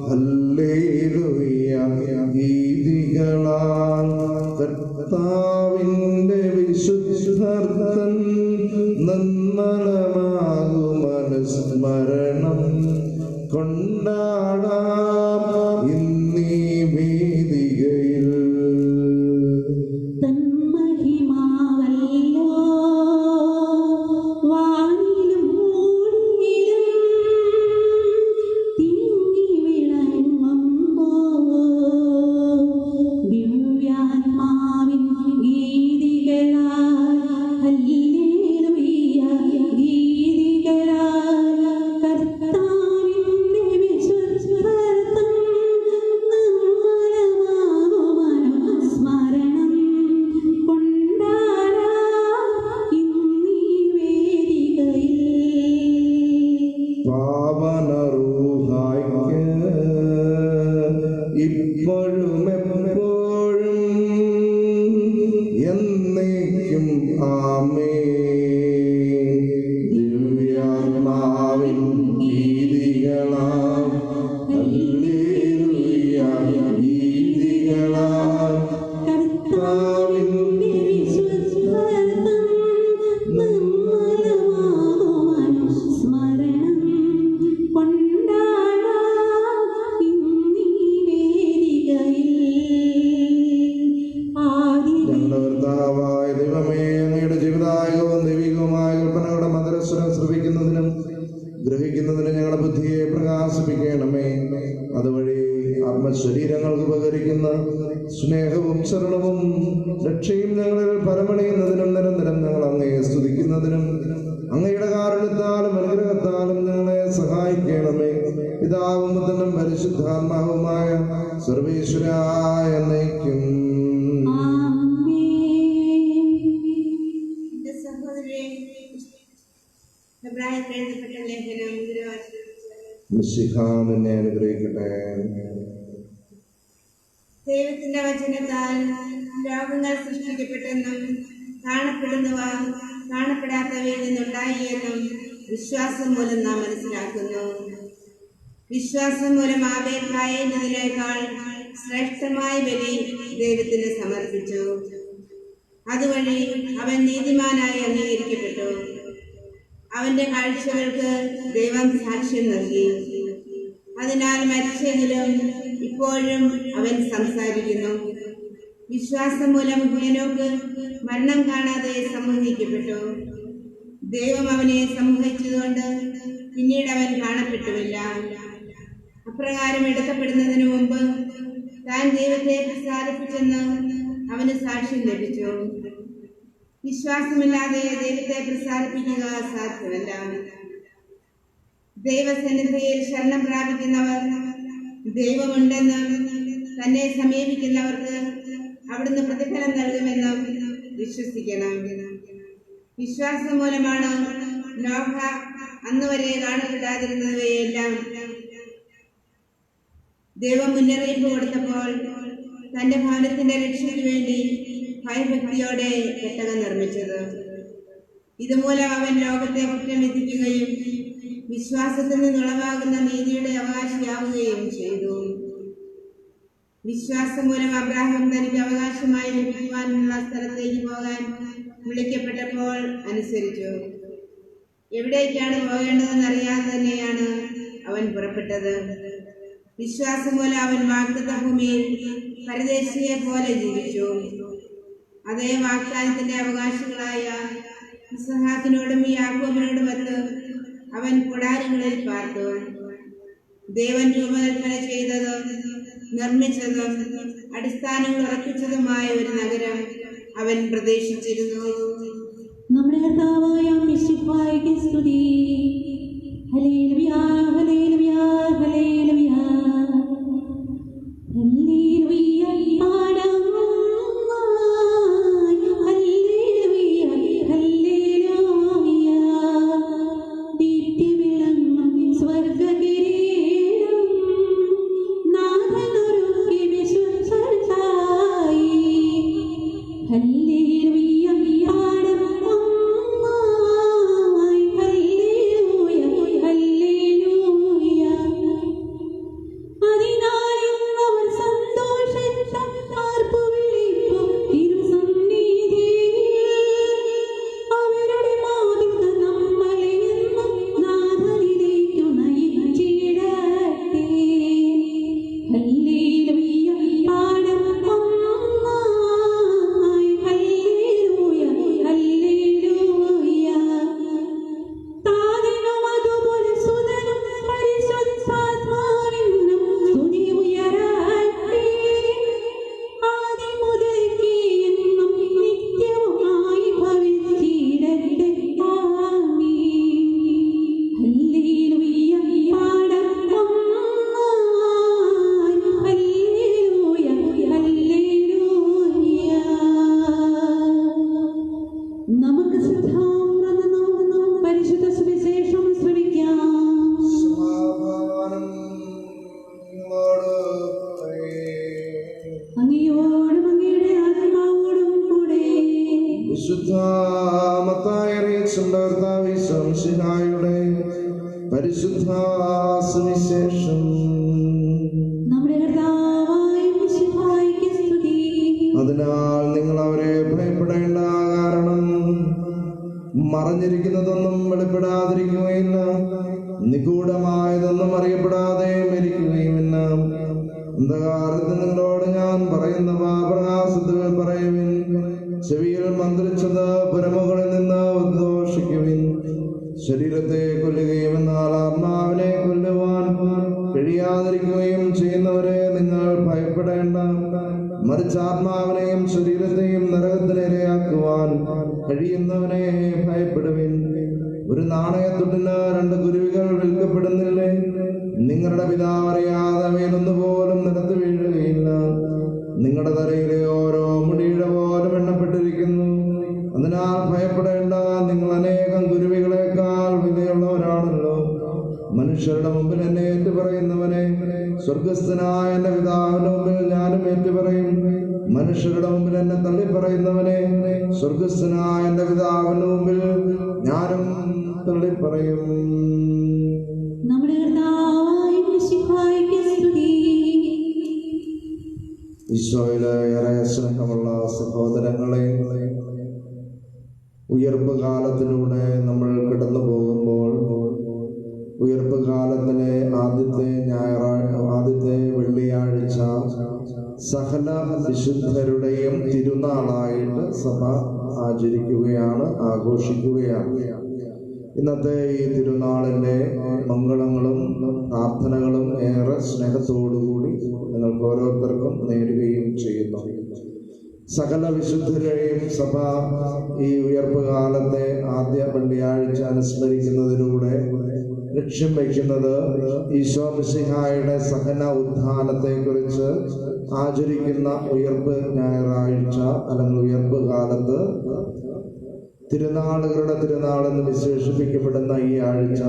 ഹല്ലേലൂയ, ഗീതികളാൽ കർത്താവിന്റെ വിശുദ്ധർത്തൻ നന്മലമാകും അനുസ്മരണം കൊണ്ടാടാം ഇന്നീ വേദികയിൽ. ഇപ്പോഴും എപ്പോഴും എന്നേക്കും ആമേൻ. ദിവ്യാത്മാവിൻ ഗീതികളാൽ ഹല്ലേലൂയ, ഗീതികളാൽ കർത്താവിന്റെ വിശുദ്ധർത്തൻ നന്മലമാകും അനുസ്മരണം കൊണ്ടാടാം ഇന്നീ വേദികയിൽ. ഞങ്ങളുടെ കർത്താവായ ദൈവമേ, അങ്ങയുടെ ജീവിതായകവും ദൈവികവുമായ കൽപ്പനകളുടെ മധുരസ്വരം ശ്രവിക്കുന്നതിനും ഗ്രഹിക്കുന്നതിനും ഞങ്ങളുടെ ബുദ്ധിയെ പ്രകാശിപ്പിക്കണമേ. അതുവഴി ആത്മശരീരങ്ങൾക്ക് ഉപകരിക്കുന്ന സ്നേഹവും ശരണവും രക്ഷയും ഞങ്ങളിൽ പരമണിയുന്നതിനും നിരന്തരം ഞങ്ങൾ അങ്ങയെ സ്തുതിക്കുന്നതിനും അങ്ങയുടെ കാരുണ്യത്താലും അനുഗ്രഹത്താലും ഞങ്ങളെ സഹായിക്കണമേ. പിതാവും പുത്രനും പരിശുദ്ധാത്മാവുമായ സർവേശ്വരായ എന്നേക്കും. മിശിഹായെ അനുഗ്രഹിക്കട്ടെ. ദൈവത്തിന്റെ വചനത്താൽ ലോകങ്ങൾ സൃഷ്ടിക്കപ്പെട്ടെന്നും കാണപ്പെടുന്നവ കാണപ്പെടാത്തവയിൽ നിന്നുണ്ടായി എന്നും വിശ്വാസം മൂലം നാം മനസ്സിലാക്കുന്നു. വിശ്വാസം മൂലം ആബേൽ കായേനതിനേക്കാൾ ശ്രേഷ്ഠമായ ബലി ദൈവത്തിന് സമർപ്പിച്ചു. അതുവഴി അവൻ നീതിമാനായി അംഗീകരിക്കപ്പെട്ടു. അവന്റെ കാഴ്ചകൾക്ക് ദൈവം സാക്ഷ്യം നൽകി. അതിനാൽ മരിച്ചെങ്കിലും ഇപ്പോഴും അവൻ സംസാരിക്കുന്നു. വിശ്വാസം മൂലം ഹേനോക്ക് മരണം കാണാതെ സംഹരിക്കപ്പെട്ടു. ദൈവം അവനെ സംഹരിച്ചതുകൊണ്ട് പിന്നീട് അവൻ കാണപ്പെട്ടുമില്ല. അപ്രകാരം എടുക്കപ്പെടുന്നതിന് മുമ്പ് താൻ ദൈവത്തെ പ്രസാദിപ്പിച്ചെന്ന് അവന് സാക്ഷ്യം ലഭിച്ചു. വിശ്വാസമില്ലാതെ ദൈവത്തെ പ്രസാദിപ്പിക്കുക സാധ്യമല്ല. ദൈവസന്നിധിയിൽ ശരണം പ്രാപിക്കുന്നവർ ദൈവമുണ്ടെന്ന് തന്നെ സമീപിക്കുന്നവർക്ക് അവിടുന്ന് പ്രതിഫലം നൽകുമെന്നും വിശ്വസിക്കണം. വിശ്വാസം മൂലമാണ് നോഹ അന്നുവരെ കാണപ്പെടാതിരുന്നവയെല്ലാം ദൈവം മുന്നറിയിപ്പ് കൊടുത്തപ്പോൾ തന്റെ ഭവനത്തിന്റെ രക്ഷയ്ക്ക് വേണ്ടി ഭയഭക്തിയോടെ പെട്ടകം നിർമ്മിച്ചത്. ഇതുമൂലം അവൻ ലോകത്തെ കുറ്റം വിധിക്കുകയും വിശ്വാസത്തിൽ നിന്നുളവാകുന്ന നീതിയുടെ അവകാശിയാവുകയും ചെയ്തു. വിശ്വാസം മൂലം അബ്രാഹാം തനിക്ക് അവകാശമായി ലഭിക്കുവാനുള്ള സ്ഥലത്തേക്ക് പോകാൻ വിളിക്കപ്പെട്ടപ്പോൾ അനുസരിച്ചു. എവിടേക്കാണ് പോകേണ്ടതെന്ന് അറിയാതെ തന്നെയാണ് അവൻ പുറപ്പെട്ടത്. വിശ്വാസം മൂലം അവൻ വാഗ്ദത്ത ഭൂമിയിൽ പരദേശിയെ പോലെ ജീവിച്ചു. അതേ വാഗ്ദാനത്തിന്റെ അവകാശികളായ ഇസ്ഹാക്കിനോടും യാക്കോബിനോടുമൊത്ത് അവൻ കൂടാരങ്ങളിൽ പാർത്തു. ദേവൻ രൂപകൽപ്പന ചെയ്തതും നിർമ്മിച്ചതും അടിസ്ഥാനങ്ങൾ ഉറപ്പിച്ചതുമായ ഒരു നഗരം അവൻ പ്രതീക്ഷിച്ചിരുന്നു. നമ്മുടെ കർത്താവായ മിശിഹായ്ക്ക് സ്തുതി. Hallelujah, hallelujah, hallelujah, hallelujah. പാടാം ഹല്ലേലൂയ, ഹല്ലേലൂയ. ദീപ്തിവിളങ്ങും സ്വർഗ്ഗകിരീടം നാഥനൊരുക്കി വിശുദ്ധർക്കായി. ഹല്ലേലൂയ. പരിശുദ്ധ സുവിശേഷം. അതിനാൽ നിങ്ങൾ അവരെ ഭയപ്പെടേണ്ട, കാരണം മറഞ്ഞിരിക്കുന്നതൊന്നും വെളിപ്പെടാതിരിക്കുകയില്ല, നിഗൂഢമായതൊന്നും അറിയപ്പെടാതെ മരിക്കുകയുമില്ല. അന്ധകാരത്തിൽ നിങ്ങളോട് ഞാൻ പറയുന്നവ പ്രകാശത്തിൽ പറയുവിൻ, ചെവിയിൽ മന്ത്രിച്ചത് പുരമുകളിൽ നിന്ന് ഉദ്ഘോഷിക്കുവിൻ. ശരീരത്തെ കൊല്ലുകയും എന്നാൽ ആത്മാവിനെ കൊല്ലുവാൻ കഴിയാതിരിക്കുകയും ചെയ്യുന്നവരെ നിങ്ങൾ ഭയപ്പെടേണ്ട, മറിച്ച് ആത്മാവിനെയും ശരീരത്തെയും നരകത്തിനിരയാക്കുവാൻ കഴിയുന്നവനെ ഭയപ്പെടുവിൻ. ഒരു നാണയത്തുട്ടിന് 2 കുരുവികൾ വിൽക്കപ്പെടുന്നില്ലേ? നിങ്ങളുടെ പിതാവ് അറിയാതെ അവയിലൊന്നുപോലും നിലത്ത് വീഴുകയില്ല. നിങ്ങളുടെ തലയിലെ ഓരോ മുടിയുടെ പോലും എണ്ണപ്പെട്ടിരിക്കുന്നു. അതിനാൽ ഭയപ്പെടേണ്ട, നിങ്ങൾ അനേകം കുരുവികളെക്കാൾ വിലയുള്ളവരാണല്ലോ. മനുഷ്യരുടെ മുമ്പിൽ എന്നെ ഏറ്റുപറയുന്നവനെ സ്വർഗസ്ഥനായ എന്റെ പിതാവിന്റെ മുമ്പിൽ ഞാനും ഏറ്റുപറയും. മനുഷ്യരുടെ മുമ്പിൽ എന്നെ തള്ളിപ്പറയുന്നവനെ സ്വർഗസ്ഥനായ എന്റെ പിതാവിന്റെ മുമ്പിൽ ഞാനും തള്ളിപ്പറയും. നമ്മുടെ കർത്താവായ മിശിഹായ്ക്ക് സ്തുതി. ഈശോയിലെ ഏറെ സ്നേഹമുള്ള സഹോദരങ്ങളെ, ഉയർപ്പ് കാലത്തിലൂടെ നമ്മൾ കടന്നു പോകുമ്പോൾ ഉയർപ്പ് കാലത്തിലെ ആദ്യത്തെ വെള്ളിയാഴ്ച സകല വിശുദ്ധരുടെയും തിരുനാളായിട്ട് സഭ ആഘോഷിക്കുകയാണ്. ഇന്നത്തെ ഈ തിരുനാളിൻ്റെ മംഗളങ്ങളും പ്രാർത്ഥനകളും ഏറെ സ്നേഹത്തോടുകൂടി നിങ്ങൾക്ക് ഓരോരുത്തർക്കും നേരുകയും ചെയ്യുന്നു. സകല വിശുദ്ധരെയും സഭ ഈ ഉയർപ്പ് കാലത്തെ ആദ്യ വെള്ളിയാഴ്ച അനുസ്മരിക്കുന്നതിലൂടെ ലക്ഷ്യം വയ്ക്കുന്നത് ഈശോ മിശിഹായുടെ സഹന ഉത്ഥാനത്തെക്കുറിച്ച് ആചരിക്കുന്ന ഉയർപ്പ് ഞായറാഴ്ച അല്ലെങ്കിൽ ഉയർപ്പ് കാലത്ത് തിരുനാളുകളുടെ തിരുനാളെന്ന് വിശേഷിപ്പിക്കപ്പെടുന്ന ഈ ആഴ്ച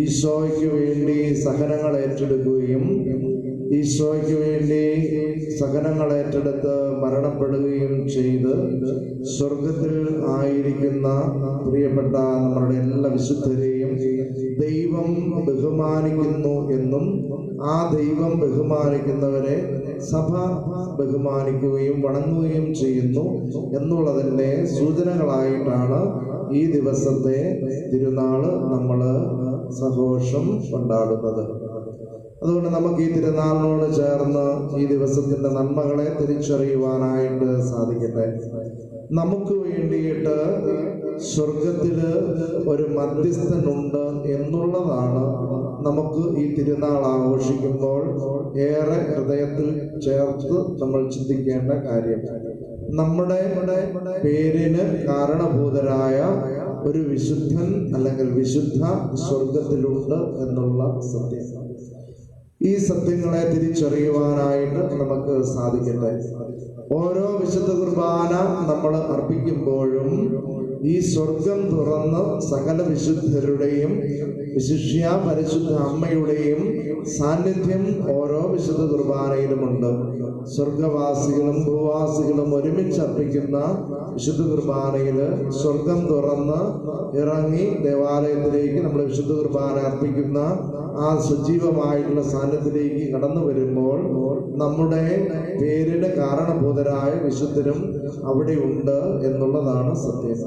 ഈശോയ്ക്ക് വേണ്ടി സഹനങ്ങൾ ഏറ്റെടുക്കുകയും ഈശോയ്ക്ക് വേണ്ടി സഹനങ്ങൾ ഏറ്റെടുത്ത് മരണപ്പെടുകയും ചെയ്ത് സ്വർഗത്തിൽ ആയിരിക്കുന്ന പ്രിയപ്പെട്ട നമ്മുടെ എല്ലാ വിശുദ്ധരെയും ദൈവം ബഹുമാനിക്കുന്നു എന്നും ആ ദൈവം ബഹുമാനിക്കുന്നവരെ സഭ ബഹുമാനിക്കുകയും വണങ്ങുകയും ചെയ്യുന്നു എന്നുള്ളതിൻ്റെ സൂചനകളായിട്ടാണ് ഈ ദിവസത്തെ തിരുനാള് നമ്മൾ സഘോഷം കൊണ്ടാടുന്നത്. അതുകൊണ്ട് നമുക്ക് ഈ തിരുനാളിനോട് ചേർന്ന് ഈ ദിവസത്തിന്റെ നന്മകളെ തിരിച്ചറിയുവാനായിട്ട് സാധിക്കട്ടെ. നമുക്ക് വേണ്ടിയിട്ട് സ്വർഗത്തില് ഒരു മധ്യസ്ഥനുണ്ട് എന്നുള്ളതാണ് നമുക്ക് ഈ തിരുനാൾ ആഘോഷിക്കുമ്പോൾ ഏറെ ഹൃദയത്തിൽ ചേർത്ത് നമ്മൾ ചിന്തിക്കേണ്ട കാര്യം. നമ്മുടെ പേരിന് കാരണഭൂതരായ ഒരു വിശുദ്ധൻ അല്ലെങ്കിൽ വിശുദ്ധ സ്വർഗത്തിലുണ്ട് എന്നുള്ള സത്യം. ഈ സത്യങ്ങളെ തിരിച്ചറിയുവാനായിട്ട് നമുക്ക് സാധിക്കട്ടെ. ഓരോ വിശുദ്ധ കുർബാന നമ്മൾ അർപ്പിക്കുമ്പോഴും ഈ സ്വർഗം തുറന്ന് സകല വിശുദ്ധരുടെയും വിശിഷ്യ പരിശുദ്ധ അമ്മയുടെയും സാന്നിധ്യം ഓരോ വിശുദ്ധ കുർബാനയിലുമുണ്ട്. സ്വർഗവാസികളും ഭൂവാസികളും ഒരുമിച്ച് അർപ്പിക്കുന്ന വിശുദ്ധ കുർബാനയില് സ്വർഗം തുറന്ന് ഇറങ്ങി ദേവാലയത്തിലേക്ക് നമ്മൾ വിശുദ്ധ കുർബാന അർപ്പിക്കുന്ന ആ സജീവമായിട്ടുള്ള സാന്നിധ്യത്തിലേക്ക് കടന്നു വരുമ്പോൾ നമ്മുടെ പേരിന് കാരണഭൂതരായ വിശുദ്ധരും അവിടെ ഉണ്ട് എന്നുള്ളതാണ് സത്യം.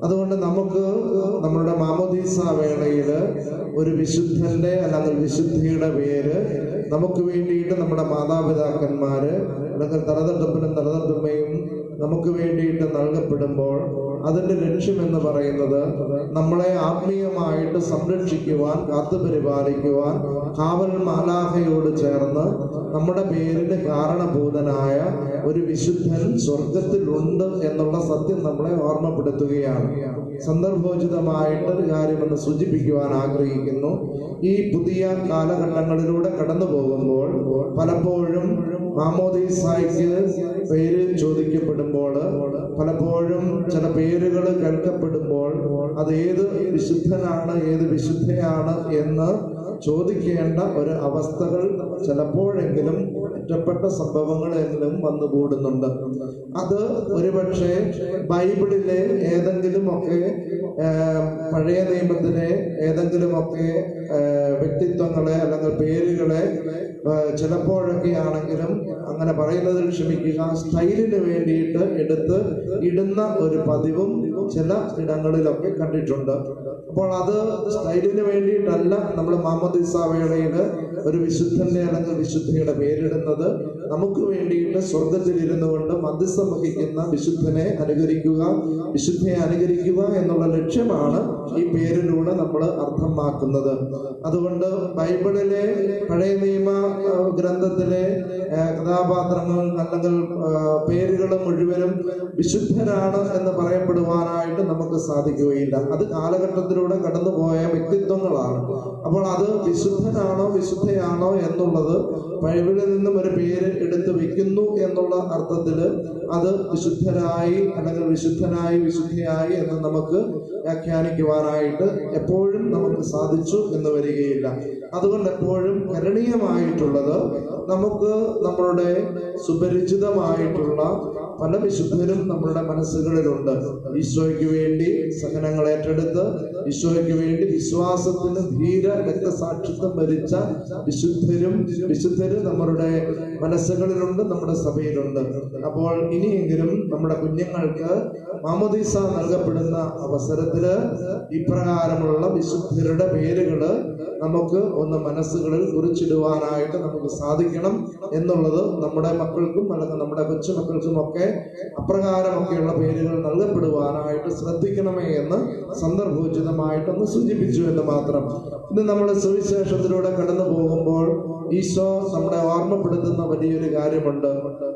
അതുകൊണ്ട് നമുക്ക് നമ്മുടെ മാമോദീസ വേളയില് ഒരു വിശുദ്ധന്റെ അല്ലെങ്കിൽ വിശുദ്ധിയുടെ പേര് നമുക്ക് വേണ്ടിയിട്ട് നമ്മുടെ മാതാപിതാക്കന്മാര് അല്ലെങ്കിൽ തലതട്ടപ്പനും തലതട്ടമ്മയും നമുക്ക് വേണ്ടിയിട്ട് നൽകപ്പെടുമ്പോൾ അതിന്റെ ലക്ഷ്യം എന്ന് പറയുന്നത് നമ്മളെ ആത്മീയമായിട്ട് സംരക്ഷിക്കുവാൻ, കാത്തുപരിപാലിക്കുവാൻ കാവൽ മാലാഖയോട് ചേർന്ന് നമ്മുടെ പേരിന് കാരണഭൂതനായ ഒരു വിശുദ്ധൻ സ്വർഗത്തിലുണ്ട് എന്നുള്ള സത്യം നമ്മളെ ഓർമ്മപ്പെടുത്തുകയാണ്. സന്ദർഭോചിതമായിട്ട് ഒരു കാര്യമെന്ന് സൂചിപ്പിക്കുവാൻ ആഗ്രഹിക്കുന്നു. ഈ പുതിയ കാലഘട്ടങ്ങളിലൂടെ കടന്നു പോകുമ്പോൾ പലപ്പോഴും മാമോദീസായ്ക്ക് പേര് ചോദിക്കപ്പെടുമ്പോൾ, പലപ്പോഴും ചില പേരുകൾ കേൾക്കപ്പെടുമ്പോൾ അത് ഏത് വിശുദ്ധനാണ് ഏത് വിശുദ്ധയാണ് എന്ന് ചോദിക്കേണ്ട ഒരു അവസ്ഥകൾ ചിലപ്പോഴെങ്കിലും ഒറ്റപ്പെട്ട സംഭവങ്ങളെങ്കിലും വന്നുകൂടുന്നുണ്ട്. അത് ഒരുപക്ഷെ ബൈബിളിലെ ഏതെങ്കിലുമൊക്കെ പഴയ നിയമത്തിലെ ഏതെങ്കിലുമൊക്കെ വ്യക്തിത്വങ്ങളെ അല്ലെങ്കിൽ പേരുകളെ ചിലപ്പോഴൊക്കെ ആണെങ്കിലും അങ്ങനെ പറയുന്നതിൽ ക്ഷമിക്കുക, സ്റ്റൈലിന് വേണ്ടിയിട്ട് എടുത്ത് ഇടുന്ന ഒരു പതിവും ചില ഇടങ്ങളിലൊക്കെ കണ്ടിട്ടുണ്ട്. അപ്പോൾ അത് സ്റ്റൈലിന് വേണ്ടിയിട്ടല്ല നമ്മൾ മാമോദീസ വേളയിൽ ഒരു വിശുദ്ധന്റെ അല്ലെങ്കിൽ വിശുദ്ധിയുടെ പേരിടുന്നത്. നമുക്ക് വേണ്ടിയിട്ട് സ്വർഗത്തിൽ ഇരുന്നു കൊണ്ട് മധ്യസ്ഥം വഹിക്കുന്ന വിശുദ്ധനെ അനുകരിക്കുക, വിശുദ്ധയെ അനുകരിക്കുക എന്നുള്ള ലക്ഷ്യമാണ് ഈ പേരിലൂടെ നമ്മൾ അർത്ഥമാക്കുന്നത്. അതുകൊണ്ട് ബൈബിളിലെ പഴയ നിയമ ഗ്രന്ഥത്തിലെ കഥാപാത്രങ്ങൾ അല്ലെങ്കിൽ പേരുകൾ മുഴുവനും വിശുദ്ധരാണ് എന്ന് പറയപ്പെടുവാനായിട്ട് നമുക്ക് സാധിക്കുകയില്ല. അത് കാലഘട്ടത്തിലൂടെ കടന്നുപോയ വ്യക്തിത്വങ്ങളാണ്. അപ്പോൾ അത് വിശുദ്ധനാണോ വിശുദ്ധയാണോ എന്നുള്ളത് ബൈബിളിൽ നിന്നും ഒരു പേര് എടുത്ത് വെക്കുന്നു എന്നുള്ള അർത്ഥത്തിൽ അത് വിശുദ്ധരായി അല്ലെങ്കിൽ വിശുദ്ധനായി വിശുദ്ധയായി എന്ന് നമുക്ക് വ്യാഖ്യാനിക്കുവാനായിട്ട് എപ്പോഴും നമുക്ക് സാധിച്ചു എന്ന് വരികയില്ല. അതുകൊണ്ട് എപ്പോഴും കരണീയമായിട്ടുള്ളത് നമുക്ക് നമ്മളുടെ സുപരിചിതമായിട്ടുള്ള പല വിശുദ്ധരും നമ്മളുടെ മനസ്സുകളിലുണ്ട്. ഈശോയ്ക്ക് വേണ്ടി സഹനങ്ങൾ ഏറ്റെടുത്ത് ഈശോയ്ക്ക് വേണ്ടി വിശ്വാസത്തിന് ധീര രക്തസാക്ഷിത്വം വരിച്ച വിശുദ്ധരും നമ്മുടെ മനസ്സുകളിലുണ്ട്, നമ്മുടെ സഭയിലുണ്ട്. അപ്പോൾ ഇനിയെങ്കിലും നമ്മുടെ കുഞ്ഞുങ്ങൾക്ക് മാമോദീസ നൽകപ്പെടുന്ന അവസരത്തില് ഇപ്രകാരമുള്ള വിശുദ്ധരുടെ പേരുകള് നമുക്ക് ഒന്ന് മനസ്സുകളിൽ കുറിച്ചിടുവാനായിട്ട് നമുക്ക് സാധിക്കണം എന്നുള്ളത് നമ്മുടെ മക്കൾക്കും അല്ലെങ്കിൽ നമ്മുടെ കൊച്ചുമക്കൾക്കും ഒക്കെ അപ്രകാരമൊക്കെയുള്ള പേരുകൾ നൽകപ്പെടുവാനായിട്ട് ശ്രദ്ധിക്കണമേ എന്ന് സന്ദർഭോചിതമായിട്ടൊന്ന് സൂചിപ്പിച്ചു എന്ന് മാത്രം. ഇന്ന് നമ്മൾ സുവിശേഷത്തിലൂടെ കടന്നു പോകുമ്പോൾ ഈശോ നമ്മളെ ഓർമ്മപ്പെടുത്തുന്ന വലിയൊരു കാര്യമുണ്ട്.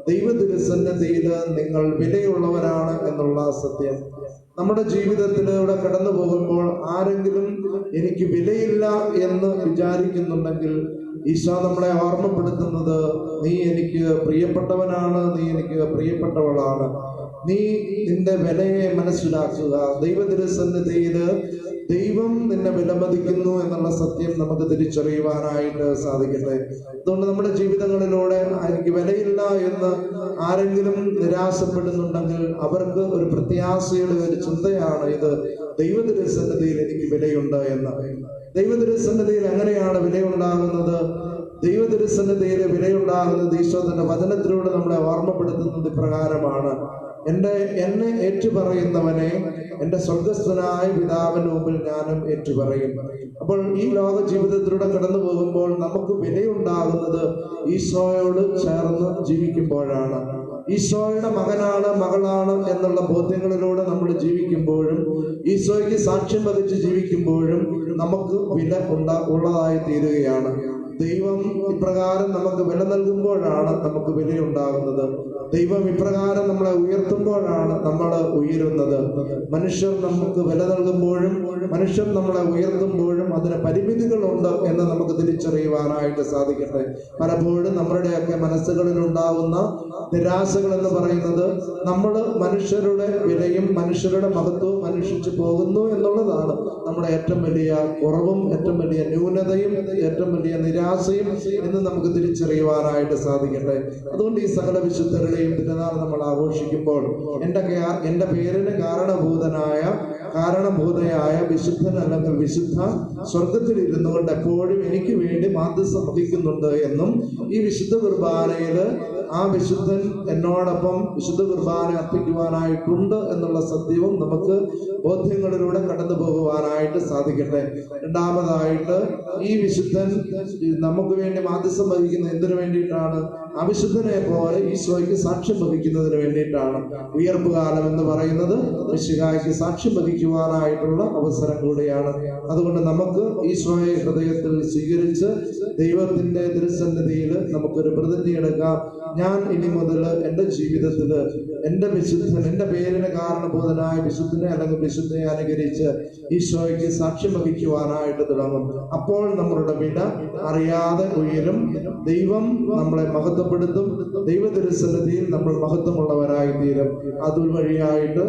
ദൈവ തിരുസന്നിധിയിൽ നിങ്ങൾ വിലയുള്ളവരാണ് എന്നുള്ള സത്യം. നമ്മുടെ ജീവിതത്തിലൂടെ കടന്നു പോകുമ്പോൾ ആരെങ്കിലും എനിക്ക് വിലയില്ല എന്ന് വിചാരിക്കുന്നുണ്ടെങ്കിൽ ഈശോ നമ്മളെ ഓർമ്മപ്പെടുത്തുന്നത്, നീ എനിക്ക് പ്രിയപ്പെട്ടവനാണ്, നീ എനിക്ക് പ്രിയപ്പെട്ടവളാണ്. നീ നിന്റെ വിലയെ മനസ്സിലാക്കുക. ദൈവ തിരുസന്നിധിയിൽ ദൈവം നിന്നെ വിലമതിക്കുന്നു എന്നുള്ള സത്യം നമുക്ക് തിരിച്ചറിയുവാനായിട്ട് സാധിക്കട്ടെ. അതുകൊണ്ട് നമ്മുടെ ജീവിതങ്ങളിലൂടെ എനിക്ക് വിലയില്ല എന്ന് ആരെങ്കിലും നിരാശപ്പെടുന്നുണ്ടെങ്കിൽ അവർക്ക് ഒരു പ്രത്യാശയുടെ ഒരു ചിന്തയാണ് ഇത്. ദൈവ തിരുസന്നിധിയിൽ എനിക്ക് വിലയുണ്ട് എന്ന്. ദൈവ തിരുസന്നിധിയിൽ എങ്ങനെയാണ് വിലയുണ്ടാകുന്നത്? ദൈവ തിരുസന്നിധിയിൽ വിലയുണ്ടാകുന്നത് ഈശോ തന്റെ വചനത്തിലൂടെ നമ്മളെ ഓർമ്മപ്പെടുത്തുന്നത് ഇപ്രകാരമാണ്: എന്നെ ഏറ്റുപറയുന്നവനെ എൻ്റെ സ്വർഗസ്ഥനായ പിതാവിന്റെ മുമ്പിൽ ഞാനും ഏറ്റുപറയും. അപ്പോൾ ഈ ലോക ജീവിതത്തിലൂടെ കടന്നു പോകുമ്പോൾ നമുക്ക് വിലയുണ്ടാകുന്നത് ഈശോയോട് ചേർന്ന് ജീവിക്കുമ്പോഴാണ്. ഈശോയുടെ മകനാണ്, മകളാണ് എന്നുള്ള ബോധ്യങ്ങളിലൂടെ നമ്മൾ ജീവിക്കുമ്പോഴും ഈശോയ്ക്ക് സാക്ഷ്യം വഹിച്ച് ജീവിക്കുമ്പോഴും നമുക്ക് വില ഉള്ളതായി തീരുകയാണ്. ദൈവം ഇപ്രകാരം നമുക്ക് വില നൽകുമ്പോഴാണ് നമുക്ക് വിലയുണ്ടാകുന്നത്. ദൈവം ഇപ്രകാരം നമ്മളെ ഉയർത്തുമ്പോഴാണ് നമ്മൾ ഉയരുന്നത്. മനുഷ്യർ നമുക്ക് വില നൽകുമ്പോഴും മനുഷ്യർ നമ്മളെ ഉയർത്തുമ്പോഴും അതിന് പരിമിതികളുണ്ട് എന്ന് നമുക്ക് തിരിച്ചറിയുവാനായിട്ട് സാധിക്കട്ടെ. പലപ്പോഴും നമ്മുടെയൊക്കെ മനസ്സുകളിൽ ഉണ്ടാകുന്ന നിരാശകൾ എന്ന് പറയുന്നത് നമ്മൾ മനുഷ്യരുടെ വിലയും മനുഷ്യരുടെ മഹത്വവും അന്വേഷിച്ചു പോകുന്നു എന്നുള്ളതാണ് നമ്മുടെ ഏറ്റവും വലിയ കുറവും, ഏറ്റവും വലിയ ന്യൂനതയും, ഏറ്റവും വലിയ നിരാശയും എന്ന് നമുക്ക് തിരിച്ചറിയുവാനായിട്ട് സാധിക്കട്ടെ. അതുകൊണ്ട് ഈ സകല വിശുദ്ധരുടെയും തിരുനാൾ നമ്മൾ ആഘോഷിക്കുമ്പോൾ എൻ്റെ പേരിന് കാരണഭൂതയായ വിശുദ്ധൻ അല്ലെങ്കിൽ വിശുദ്ധ സ്വർഗത്തിൽ ഇരുന്നു കൊണ്ട് എപ്പോഴും എനിക്ക് വേണ്ടി മാധ്യസ്ഥം വഹിക്കുന്നുണ്ട് എന്നും ഈ വിശുദ്ധ കുർബാനയിൽ ആ വിശുദ്ധൻ എന്നോടൊപ്പം വിശുദ്ധ കുർബാന അർപ്പിക്കുവാനായിട്ടുണ്ട് എന്നുള്ള സത്യവും നമുക്ക് ബോധ്യങ്ങളിലൂടെ കടന്നു പോകുവാനായിട്ട് സാധിക്കട്ടെ. രണ്ടാമതായിട്ട് ഈ വിശുദ്ധൻ നമുക്ക് വേണ്ടി മാധ്യസ്ഥം വഹിക്കുന്ന എന്തിനു വേണ്ടിയിട്ടാണ്? അവിശുദ്ധനെ പോലെ ഈശോയ്ക്ക് സാക്ഷ്യം വഹിക്കുന്നതിന് വേണ്ടിയിട്ടാണ്. ഉയർപ്പ് കാലം എന്ന് പറയുന്നത് മിശിഹായ്ക്ക് സാക്ഷ്യം വഹിക്കുവാനായിട്ടുള്ള അവസരം കൂടിയാണ്. അതുകൊണ്ട് നമുക്ക് ഈശോയെ ഹൃദയത്തിൽ സ്വീകരിച്ച് ദൈവത്തിന്റെ തിരുസന്നിധിയിൽ നമുക്കൊരു പ്രതിജ്ഞയെടുക്കാം. ഞാൻ ഇനി മുതൽ എൻ്റെ ജീവിതത്തിൽ എൻ്റെ വിശുദ്ധൻ, എൻ്റെ പേരിന് കാരണഭൂതനായ വിശുദ്ധനെ അല്ലെങ്കിൽ വിശുദ്ധയെ അനുകരിച്ച് ഈശോയ്ക്ക് സാക്ഷ്യം വഹിക്കുവാനായിട്ട് തുടങ്ങും. അപ്പോൾ നമ്മളുടെ വില അറിയാതെ ഉയരും. ദൈവം നമ്മളെ മഹത്വപ്പെടുത്തും. ദൈവ തിരുസന്നിധിയിൽ നമ്മൾ മഹത്വമുള്ളവരായി തീരും. അതുവഴിയായിട്ട്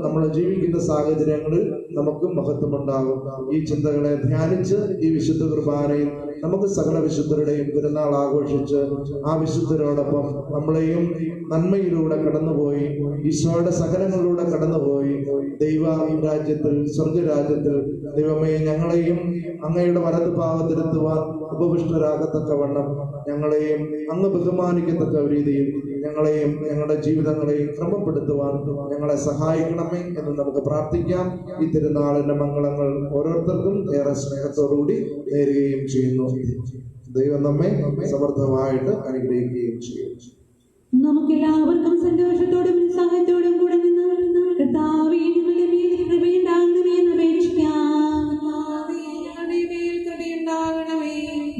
നമ്മൾ ജീവിക്കുന്ന സാഹചര്യങ്ങളിൽ നമുക്ക് മഹത്വമുണ്ടാകും. ഈ ചിന്തകളെ ധ്യാനിച്ച് ഈ വിശുദ്ധ കുർബാനയിൽ നമുക്ക് സകല വിശുദ്ധരുടെയും തിരുനാൾ ആഘോഷിച്ച് ആ വിശുദ്ധരോടൊപ്പം നമ്മളെയും നന്മയിലൂടെ കടന്നുപോയി ഈശോയുടെ സകലങ്ങളിലൂടെ കടന്നുപോയി ദൈവ രാജ്യത്തിൽ, സ്വർഗരാജ്യത്തിൽ ദൈവമേ ഞങ്ങളെയും അങ്ങയുടെ വലതു ഭാഗത്തിരുത്തുവാൻ ഉപവിഷ്ടരാകത്തക്കവണ്ണം ഞങ്ങളെയും അങ്ങ് ബഹുമാനിക്കത്തക്ക രീതിയിൽ ഞങ്ങളെയും ഞങ്ങളുടെ ജീവിതങ്ങളെയും ക്രമപ്പെടുത്തുവാൻ ഞങ്ങളെ സഹായിക്കണമേ എന്ന് നമുക്ക് പ്രാർത്ഥിക്കാം. ഈ തിരുനാളിന്റെ മംഗളങ്ങൾ ഓരോരുത്തർക്കും ഏറെ സ്നേഹത്തോടുകൂടി നേരുകയും ചെയ്യുന്നു. ദൈവം നമ്മെ സമൃദ്ധമായിട്ട് അനുഗ്രഹിക്കുകയും ചെയ്യും. നമുക്കെല്ലാവർക്കും സന്തോഷത്തോടും ഉത്സാഹത്തോടും കൂടെ നിന്ന് കർത്താവേ ഞങ്ങളുടെ മേൽ കൃപയുണ്ടാകണമേ എന്ന് അപേക്ഷിക്കാം.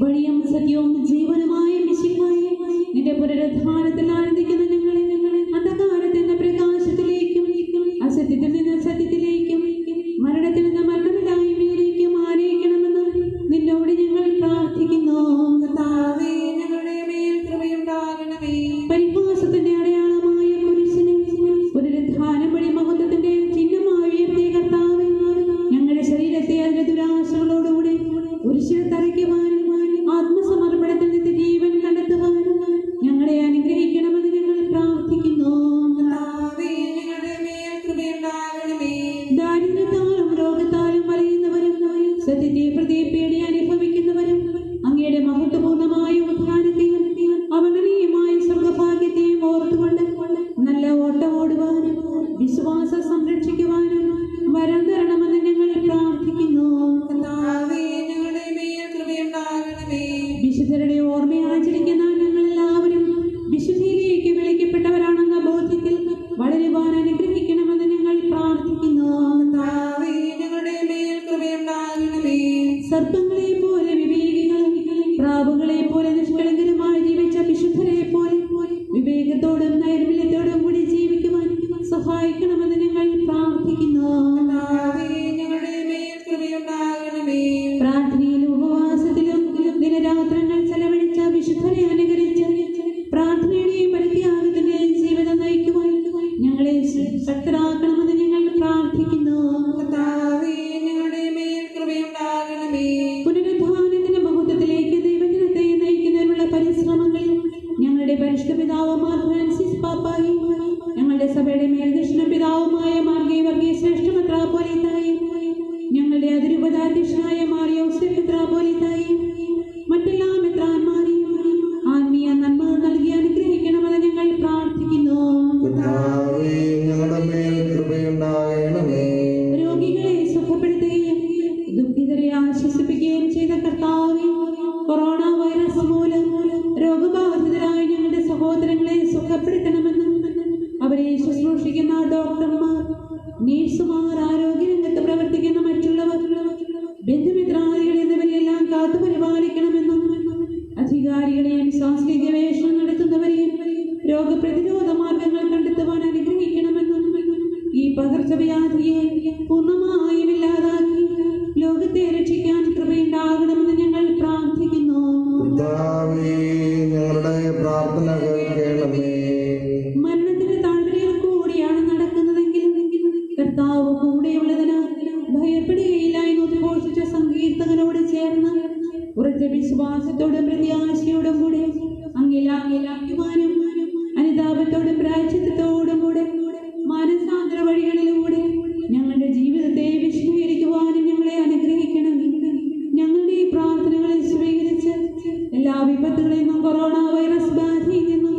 വഴിയും സത്യവും ജീവനുമായ മിശിഹായേ, നിന്റെ പുനരുദ്ധാനത്തിൽ ആനന്ദിക്കുന്ന ഞങ്ങളെ അന്ധകാരത്തിൽ നിന്ന് പ്രകാശത്തിലേക്കും അസത്യത്തിൽ നിന്ന് സത്യത്തിലേക്കും മരണത്തിൽ നിന്ന് മരണമില്ലായ്മയിലേക്കും ആനയിക്കണമെന്ന് നിന്നോട് ഞങ്ങൾ പ്രാർത്ഥിക്കുന്നു. പരിഹാസത്തിന്റെ അടയാളമായ കുരിശിനെ പുനരുദ്ധാനം വഴി മഹത്വത്തിന്റെ ചിഹ്നമായി ഉയർത്തിയ കർത്താവേ, ഞങ്ങളുടെ ശരീരത്തെ അതിന്റെ ദുരാശകളോടുകൂടി കുരിശിൽ തറയ്ക്കുവാനും ആത്മസമർപ്പണത്തിൽ നിന്ന് ജീവൻ കണ്ടെത്തുവാനും ഞങ്ങളെ അനുഗ്രഹിക്കണമെന്ന് ഞങ്ങൾ പ്രാർത്ഥിക്കുന്നു. ദാരിദ്ര്യത്താലും രോഗത്താലും ദൈവത്തെ പേടി അനുഭവിക്കുന്നവരും അങ്ങയുടെ മഹത്വപൂർണമായ ഉദ്ധാനത്തെയും അവർണ്ണനീയമായ സ്വർഗഭാഗ്യത്തെയും ഓർത്തുകൊണ്ട് നല്ല ഓട്ടം ഓടുവാനും വിശ്വാസം സംരക്ഷിക്കുവാനും വരം തരണമെന്ന് ഞങ്ങൾ പ്രാർത്ഥിക്കുന്നു. വിശുദ്ധരുടെ ഓർമ്മ ആചരിക്കുന്ന ഞങ്ങൾ എല്ലാവരും വിശുദ്ധിയിലേക്ക് വിളിക്കപ്പെട്ടവരാണെന്ന ബോധ്യത്തിൽ വളരുവാൻ അനുഗ്രഹിക്കണമെന്ന് ഞങ്ങൾ പ്രാർത്ഥിക്കുന്നു. സർപ്പങ്ങളെ പോലെ വിവേകികളും പ്രാവുകളെ പോലെ നിഷ്കളങ്കരമായി ജീവിച്ച വിശുദ്ധരെ പോലെ വിവേകത്തോടും നൈർമല്യത്തോടും കൂടി ജീവിക്കുവാൻ സഹായിക്കണമെന്ന് ഞങ്ങൾ പ്രാർത്ഥിക്കുന്നു. പ്രാർത്ഥനയിലും ഉപവാസത്തിലും ദിനരാത്രങ്ങൾ ചെലവഴിച്ച വിശുദ്ധരെ അനുകരിച്ച് പ്രാർത്ഥനയുടെയും പരിത്യാഗത്തിന്റെയും ജീവിതം നയിക്കുവാൻ ഞങ്ങളെ ശക്തരാക്കണമെന്ന് ഞങ്ങൾ പ്രാർത്ഥിക്കുന്നു. പുനരുദ്ധാനത്തിന്റെ മഹത്വത്തിലേക്ക് ദൈവജനത്തെ നയിക്കുന്നതിനുള്ള പരിശ്രമങ്ങളിൽ ഞങ്ങളുടെ പരിശുദ്ധ പിതാവ് മാർ ഫ്രാൻസിസ് പാപ്പായി, ഞങ്ങളുടെ സഭയുടെ മേൽദർശന പിതാവുമായ മാർഗേ വർഗീയ ശ്രേഷ്ഠ മെത്രാപ്പോലീത്തായി, ഞങ്ങളുടെ അതിരൂപതാധ്യക്ഷനായ മാർ യോസേഫ് മെത്രാപ്പോലീത്തായി, മറ്റെല്ലാ മെത്രാന്മാരെയും ആത്മീയ നന്മ നൽകി അനുഗ്രഹിക്കണമെന്ന് ഞങ്ങൾ പ്രാർത്ഥിക്കുന്നു. രോഗികളെ സുഖപ്പെടുത്തുകയും ദുഃഖിതരെ ആശ്വസിപ്പിക്കുകയും ചെയ്ത കർത്താവേ, കൊറോണ വൈറസ് മൂലം രോഗബാധിതരായ ഞങ്ങളുടെ സഹോദരങ്ങളെ സുഖപ്പെടുത്തണമെന്നും അവരെ ശുശ്രൂഷിക്കുന്ന ഡോക്ടർമാർ, നഴ്സുമാർ, ആരോഗ്യരംഗത്ത് പ്രവർത്തിക്കുന്ന മറ്റുള്ളവർ, ബന്ധുമിത്രാദികൾ എന്നിവരെല്ലാം കാത്തു പരിപാലിക്കണമെന്നും അധികാരികളെയും ശാസ്ത്രീയ ഗവേഷണം നടത്തുന്നവരെയും രോഗപ്രതിരോധ മാർഗങ്ങൾ കണ്ടെത്തുവാൻ അനുഗ്രഹിക്കണമെന്നും ഈ പകർച്ചവ്യാധിയെ പൂർണ്ണമായും ഇല്ലാതാക്കി ലോകത്തെ രക്ഷിക്കാൻ കൃപയുണ്ടാകണമെന്ന് ഞങ്ങൾ പ്രാർത്ഥിക്കുന്നു. മരണത്തിന് താഴ്വരയിൽ കൂടിയാണ് നടക്കുന്നതെങ്കിൽ കർത്താവ് കൂടെയുള്ളതിനാൽ ഭയപ്പെടുകയില്ല എന്ന് ഉദ്ഘോഷിച്ച സങ്കീർത്തകനോട് ചേർന്ന് ഉറച്ച വിശ്വാസത്തോടും പ്രത്യാശയോടും കൂടെ അങ്ങിലാക്കുവാനും അനുതാപത്തോടും പ്രായശ്ചിത്തത്തോടും കൂടെ മാനസാന്തര വഴികളിലൂടെ ഞങ്ങളുടെ ജീവിതത്തെ വിശദീകരിക്കുവാനും ഞങ്ങളെ അനുഗ്രഹിക്കണമേ. ഞങ്ങളുടെ ഈ പ്രാർത്ഥനകളെ സ്വീകരിച്ച് എല്ലാ വിപത്തുകളിൽ നിന്നും കൊറോണ വൈറസ് ബാധയിൽ നിന്നും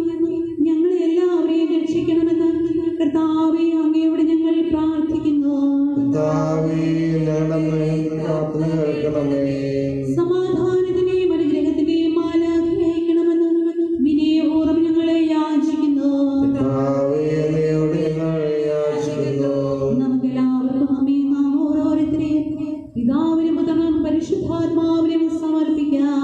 ഞങ്ങളെ എല്ലാവരെയും രക്ഷിക്കണമെന്ന് കർത്താവേ അങ്ങയോട് ഞങ്ങൾ പ്രാർത്ഥിക്കുന്നു. സമാധാനത്തിന്റെയും അനുഗ്രഹത്തിന്റെയും മാലാഖയെ അയക്കണമെന്ന് വിനയപൂർവ്വം ഞങ്ങളെ യാചിക്കുന്നു. നമുക്കെല്ലാവർക്കും അമ്മേ നാം ഓരോരുത്തരെയും പിതാവിനും പുത്രനും പരിശുദ്ധാത്മാവിനും സമർപ്പിക്കാം.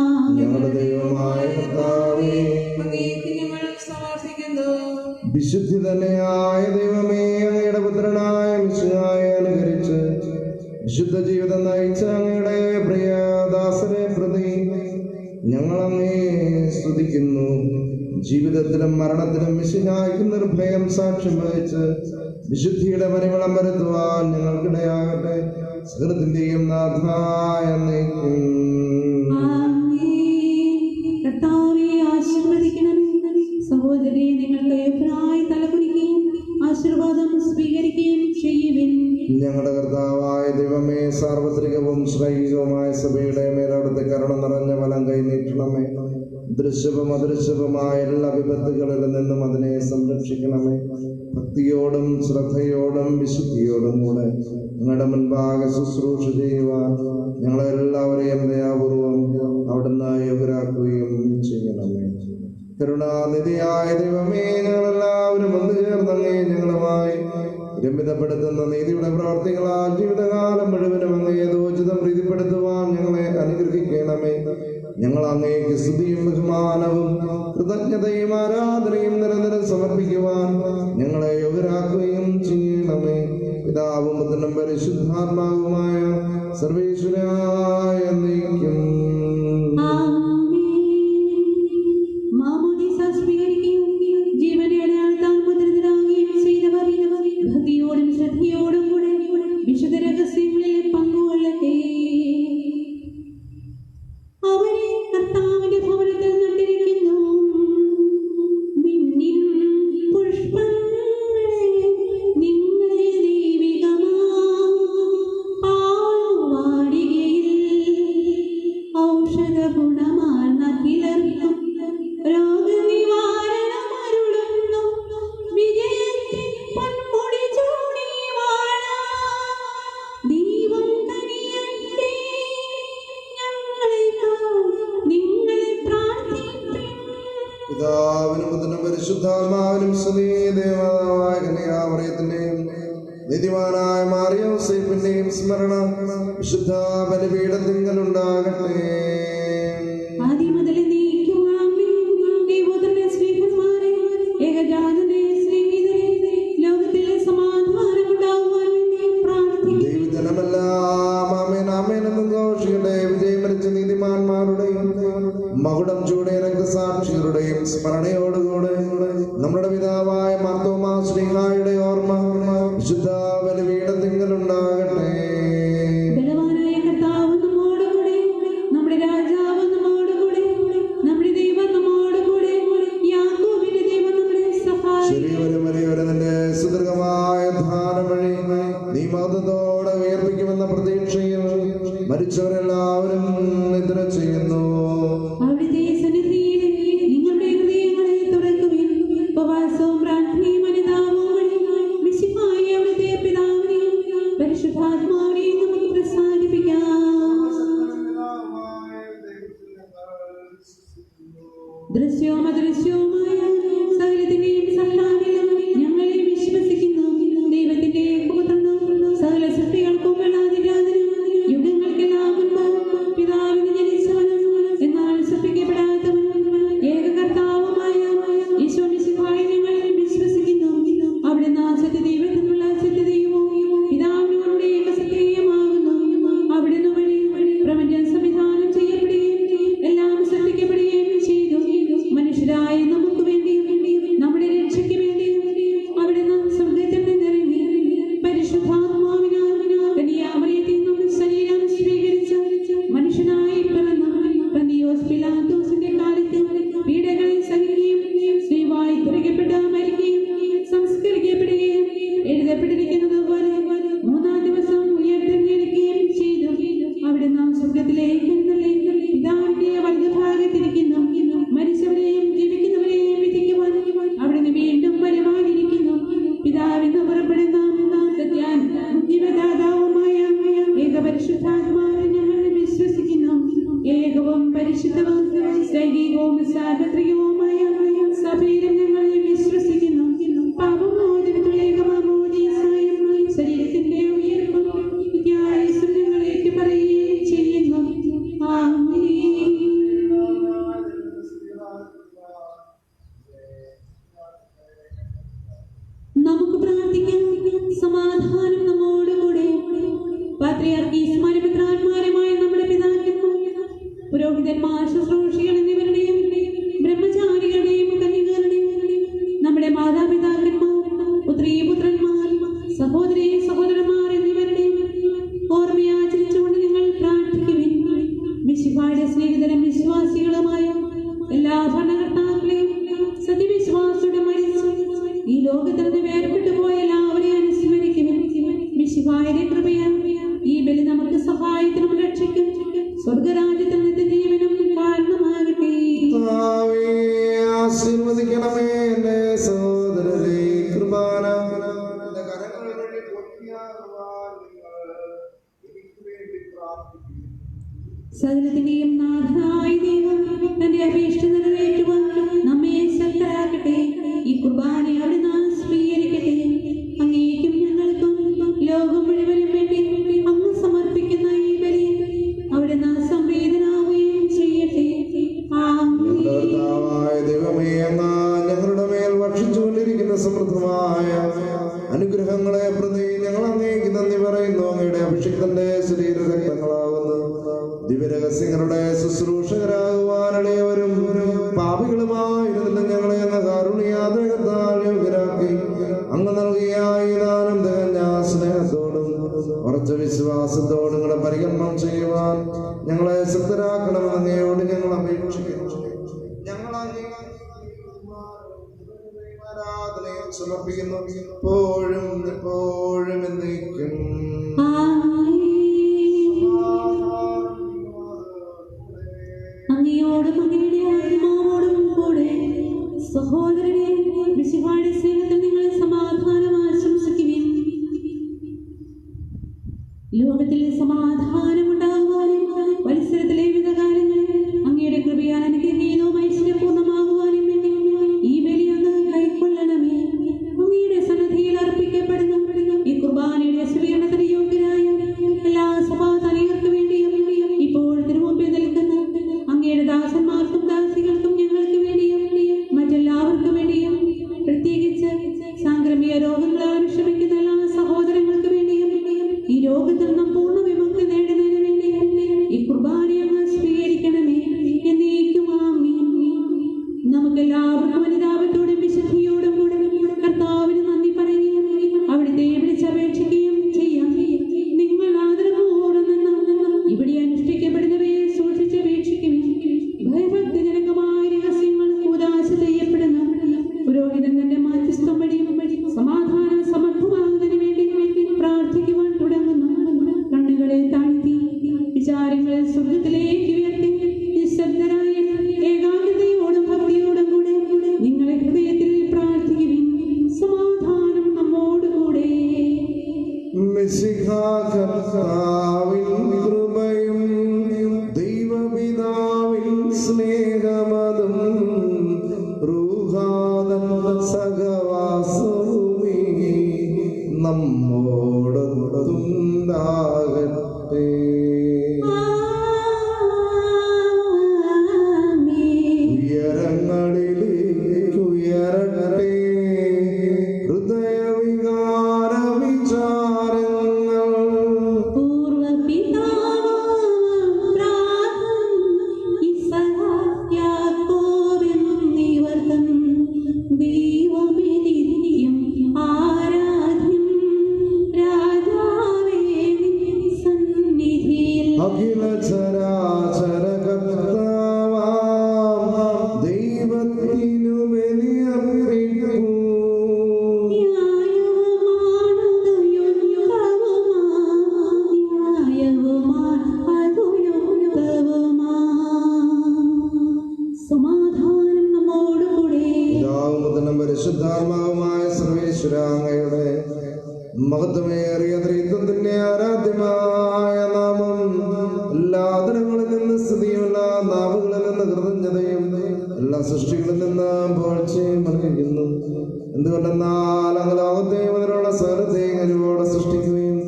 വിശുദ്ധി തന്നെയായ ദൈവമേ, അങ്ങയുടെ പുത്രനായ മിശിഹായെ അനുകരിച്ച് വിശുദ്ധ ജീവിതം നയിച്ച അങ്ങയുടെ പ്രിയദാസരെ പ്രതി ഞങ്ങൾ അങ്ങേ സ്തുതിക്കുന്നു. ജീവിതത്തിലും മരണത്തിലും മിശിഹായ്ക്ക് നിർഭയം സാക്ഷ്യം വഹിച്ച് വിശുദ്ധിയുടെ പരിമളം വരുത്തുവാൻ ഞങ്ങൾക്കിടയാകട്ടെ. സകലത്തിന്റെയും നാഥായ കർത്താവേ ആശീർവദിക്കണമേ. സഹോദരി നിങ്ങൾക്ക് എപ്പോഴായി തലകുനിക്കുകയും ആശീർവാദം സ്വീകരിക്കുകയും ചെയ്യുവിൻ. ഞങ്ങളുടെ കർത്താവായ ദൈവമേ, സാർവത്രികവും ശ്രൈകവുമായ സഭയുടെ മേലവിടുത്തെ കരുണ നിറഞ്ഞ വലം കൈ നീട്ടണമേ. ദൃശ്യവും അദൃശ്യവുമായ എല്ലാ വിപത്തുകളിൽ നിന്നും അതിനെ സംരക്ഷിക്കണമേ. ഭക്തിയോടും ശ്രദ്ധയോടും വിശുദ്ധിയോടും കൂടെ ഞങ്ങളുടെ മുൻപാകെ ശുശ്രൂഷ ചെയ്യുവാൻ ഞങ്ങളെല്ലാവരെയും ദയാപൂർവം അവിടുന്ന് യോഗ്യരാക്കുകയും ചെയ്യണമേ. കരുണാനിധിയായ ദൈവമേ, ഞങ്ങളെല്ലാവരും വന്നു ചേർന്നങ്ങേ ഞങ്ങളുമായി രമ്യതപ്പെടുത്തുന്ന നീതിയുടെ പ്രവർത്തികളാൽ ജീവിതകാലം മുഴുവനും അങ്ങയെ യോജിതം പ്രീതിപ്പെടുത്തുവാൻ ഞങ്ങളെ അനുഗ്രഹിക്കണമേ. ഞങ്ങൾ അങ്ങേക്ക് സ്തുതിയും ബഹുമാനവും കൃതജ്ഞതയും ആരാധനയും നിരന്തരം സമർപ്പിക്കുവാൻ ഞങ്ങളെ യോഗ്യരാക്കുകയും ചെയ്യണമേ. പിതാവും പുത്രനും പരിശുദ്ധാത്മാവുമായ സർവേശ്വരായ എന്നേക്കും ഭക്തിയോടും ശ്രദ്ധയോടും കൂടെ വിശുദ്ധ രഹസ്യങ്ങളിൽ പങ്കുകൊള്ളട്ടെ. അവരെ കർത്താവിന്റെ ഭവനത്തിൽ നട്ടിരിക്കുന്നു. പുഷ്പങ്ങളെ നിങ്ങളെ ദൈവികമാ പാടുവാടികയിൽ പിതാവിനും പുത്രനും പരിശുദ്ധാത്മാവിനും സ്തുതി. ദേവമായ കന്യാമറിയത്തിന്റെയും നീതിമാനായ മാറിയോസേപ്പിന്റെയും സ്മരണ വിശുദ്ധ ബലിപീഠത്തിങ്കൽ ഉണ്ടാകട്ടെ. ആദ്യം മുതൽ മകുടം ചൂടെ രക്തസാക്ഷികളുടെയും സ്മരണയോടുകൂടെ നമ്മുടെ പിതാവായ മാർത്തോമാ ശ്ലീഹായുടെ ഓർമ്മ വിശുദ്ധ ബലിപീഠത്തിങ്കൽ ഉണ്ടാകട്ടെ. ബലവാനായ കർത്താവ് നമ്മോടുകൂടെ, നമ്മുടെ രാജാവ് നമ്മോടുകൂടെ, നമ്മുടെ ദൈവം നമ്മോടുകൂടെ, യാക്കോബിന്റെ ദൈവം നമ്മുടെ സഹായം. ശരിയൊരു നിന്റെ സുദീർഘമായ ധാനം വഴി നീ മഹത്വത്തോടെ ഉയർപ്പിക്കുമെന്ന പ്രതീക്ഷയിൽ മരിച്ചവരെല്ലാവരും നിദ്ര ചെയ്യുന്നു. അവിടുത്തെ സന്നിധിയിൽ നിങ്ങളുടെ ഹൃദയങ്ങളെ തുറക്കുവിൻ. ഉപവാസവും പ്രാർത്ഥനയും അനുതാപവും വഴി മിശിഹായ അവിടുത്തെ പിതാവിനെയും പരിശുദ്ധാത്മാവിനെയും നമുക്ക് പ്രസാദിപ്പിക്കാം. ദൃശ്യവും അദൃശ്യവുമായ സകലത്തിന്റെയും സൃഷ്ടാവിലും ഞങ്ങളെ വിശ്വസിക്കുന്നു. ദൈവത്തിന്റെ പുത്രനും സകല സൃഷ്ടികൾക്കും വെള്ളാതിരാതനും യുഗങ്ങൾക്കെല്ലാം മുൻപ് പിതാവിന് ജനിച്ചവനും എന്നാൽ സൃഷ്ടിക്കപ്പെടാത്തവനും ഏക കർത്താവുമായ ഈശോ മിശിഹായെ ഞങ്ങൾ വിശ്വസിക്കുന്നു. അവിടുന്ന് സത്യദൈവത്തിനുള്ള സത്യദൈവവും പിതാവിനോടുകൂടെ ഏകസത്യമാകുന്നു. അവിടുന്ന് വഴി പ്രപഞ്ചം സംവിധാനം ചെയ്യപ്പെടുകയും എല്ലാം സൃഷ്ടിക്കപ്പെടുകയും ചെയ്തു. മനുഷ്യരായ നമുക്ക് വേണ്ടിയും നമ്മുടെ രക്ഷയ്ക്ക് വേണ്ടിയും അവിടുന്ന് സ്വർഗ്ഗത്തിൽ നിന്നിറങ്ങി പരിശുദ്ധാത്മാവിനാൽ കന്യാമറിയത്തിൽ നിന്നും ശരീരം സ്വീകരിച്ച് മനുഷ്യനായി പിറന്ന പന്തിയോസ് പിലാത്തോസിന്റെ കാലത്ത് പീഡകളെ സഹിക്കുകയും ശ്രീവായി തുറക്കപ്പെട്ട് മരിക്കുകയും സംസ്കരിക്കപ്പെടുകയും എഴുതപ്പെട്ടിരിക്കുന്നത് പോലെ മൂന്നാം ദിവസം ഉയർത്തെഴുന്നേൽക്കുകയും ചെയ്തു. അവിടുന്ന് സ്വർഗ്ഗത്തിലേക്ക് പിതാവിന്റെ വലതുഭാഗത്തിരിക്കുന്നു. മരിച്ചവരെയും ജീവിക്കുന്നവരെയും വിധിക്കുവാൻ അവിടുന്ന് വീണ്ടും വരുവാനിരിക്കുന്നു. പിതാവിന്ന് പുറപ്പെടുന്ന ജീവദാതാവുമായ ഏകപരിശുദ്ധാത്മാവിനെ ഞങ്ങൾ വിശ്വസിക്കുന്നു. ഏകവും പരിശുദ്ധവും സൈനികവും സാർവത്രികവുമായ സഭയിലും ഞങ്ങൾ വിശ്വസിക്കുന്നു. പാപമോചനത്തിലുള്ള ഏകമാമോദീസായും ശരീരത്തിന്റെ ഉയർപ്പും നിത്യായുസ്സും ഞങ്ങൾ ഏറ്റുപറയുകയും ചെയ്യുന്നു. ആമേൻ. നമുക്ക് പ്രാർത്ഥിക്കാം. സമാധാനം നമ്മോടുകൂടെ. പാത്രിയാർക്കീസുമാരും പിതാക്കന്മാരുമായ നമ്മുടെ പിതാക്കന്മാർ, പുരോഹിതന്മാർ, ശുശ്രൂഷികൾ എന്നിവരുടെയും ബ്രഹ്മചാരികളുടെയും കന്യകരുടെയും നമ്മുടെ മാതാപിതാക്കന്മാർ, പുത്രീപുത്രന്മാർ, സഹോദരീ സഹോദരന്മാർ എന്നിവരുടെയും ഓർമ്മയാചരിച്ചുകൊണ്ട് ഞങ്ങൾ പ്രാർത്ഥിക്കുവിൻ. മിശിഹായുടെ സ്നേഹിതരും വിശ്വാസികളുമായ എല്ലാ ഭരണകർത്താക്കളെയും സത്യവിശ്വാസിയുടെ മരിച്ചു ഈ ലോകത്തിൽ നിന്ന് വേർപെട്ടു പോയ എല്ലാവരെയും അനുസ്മരിക്കുവിൻ. മിശിഹായുടെ കൃപയാൽ ഈ ബലി നമുക്ക് സഹായത്തിനും രക്ഷയ്ക്കും സ്വർഗരാജ്യത്തിൽ നിന്ന് ജീവനും കാരണമാകട്ടെ. ആശീർവദിക്കണമേ എന്റെ സഹോദരരെ. കുർബാന എന്റെ കരങ്ങൾ വഴി പൂർത്തിയാകുവാൻ നിങ്ങൾ എനിക്ക് വേണ്ടി പ്രാർത്ഥിക്കുന്നു. സകലത്തിന്റെയും നാഥനായ ദൈവം തന്റെ അപേക്ഷ നിറവേറ്റുവാൻ നമ്മെ ശക്തരാക്കട്ടെ. ഈ കുർബാന അവിടുന്ന് സ്വീകരിക്കട്ടെ. അങ്ങേക്കും ഞങ്ങൾക്കും ലോകം മുഴുവനും വേണ്ടി അങ്ങ് സമർപ്പിക്കുന്ന ഈ ബലി അവിടുന്ന് സംവേദനാവുകയും ചെയ്യട്ടെ. ഞങ്ങളുടെ കർത്താവായ ദൈവമേ, അങ്ങ് ഞങ്ങളുടെ മേൽ വർഷിച്ചുകൊണ്ടിരിക്കുന്ന സമൃദ്ധമായ അനുഗ്രഹങ്ങളെ പ്രതി ഞങ്ങൾ അങ്ങേക്ക് നന്ദി പറയുന്നു. അങ്ങയുടെ അഭിഷിക്തന്റെ ശരീരരക്തങ്ങളാകുന്നു ദിവ്യരഹസ്യങ്ങളുടെ ശുശ്രൂഷകരാകുവാനിടയവരും പാപികളുമായിരുന്ന ഞങ്ങളെ അങ്ങ് കാരുണ്യാദ്രകത്താൽ യോഗ്യരാക്കി അങ്ങ് നൽകിയ ഈ ദാനം തികഞ്ഞ സ്നേഹത്തോടും ഉറച്ച വിശ്വാസത്തോടും കൂടെ പരികർമ്മം ചെയ്യുവാൻ ഞങ്ങളെ ശക്തരാക്കണമെന്ന് അങ്ങയോട് ഞങ്ങൾ അപേക്ഷിക്കുന്നു. ഞങ്ങൾ ആരാധനയും സമർപ്പിക്കുന്നു. എപ്പോഴും എപ്പോഴും എന്നേക്കും. അങ്ങയോടും അങ്ങയുടെ ആത്മാവോടും കൂടെ. സഹോദരനെ, മിശിഹായുടെ സ്നേഹത്തിൽ നിങ്ങൾ സമാധാനം ആശംസിക്കുവിൻ. ലോകത്തിൽ സമാധാനം ഉണ്ടാകുവാനും പരിസരത്തിലെ വിവിധ കാര്യങ്ങളിൽ അങ്ങയുടെ കൃപയാൽ അനുഗ്രഹീതവും ഐശ്വര്യപൂർണ്ണമാകുവാനും വേണ്ടി മഹത്വമേറിയ ത്രിത്വത്തിന്റെ ആരാധ്യമായ നാമം എല്ലാ ദിനങ്ങളിൽ നിന്ന് സ്തുതിയും എല്ലാ നാവുകളിൽ നിന്ന് കൃതജ്ഞതയും എല്ലാ സൃഷ്ടികളിൽ നിന്ന് പുകഴ്ചയും അർഹിക്കുന്നു. എന്തുകൊണ്ടെന്നാൽ അങ്ങ് ലോകത്തെയും അതിലുള്ള സകലത്തെയും കഴിവോടെ സൃഷ്ടിക്കുകയും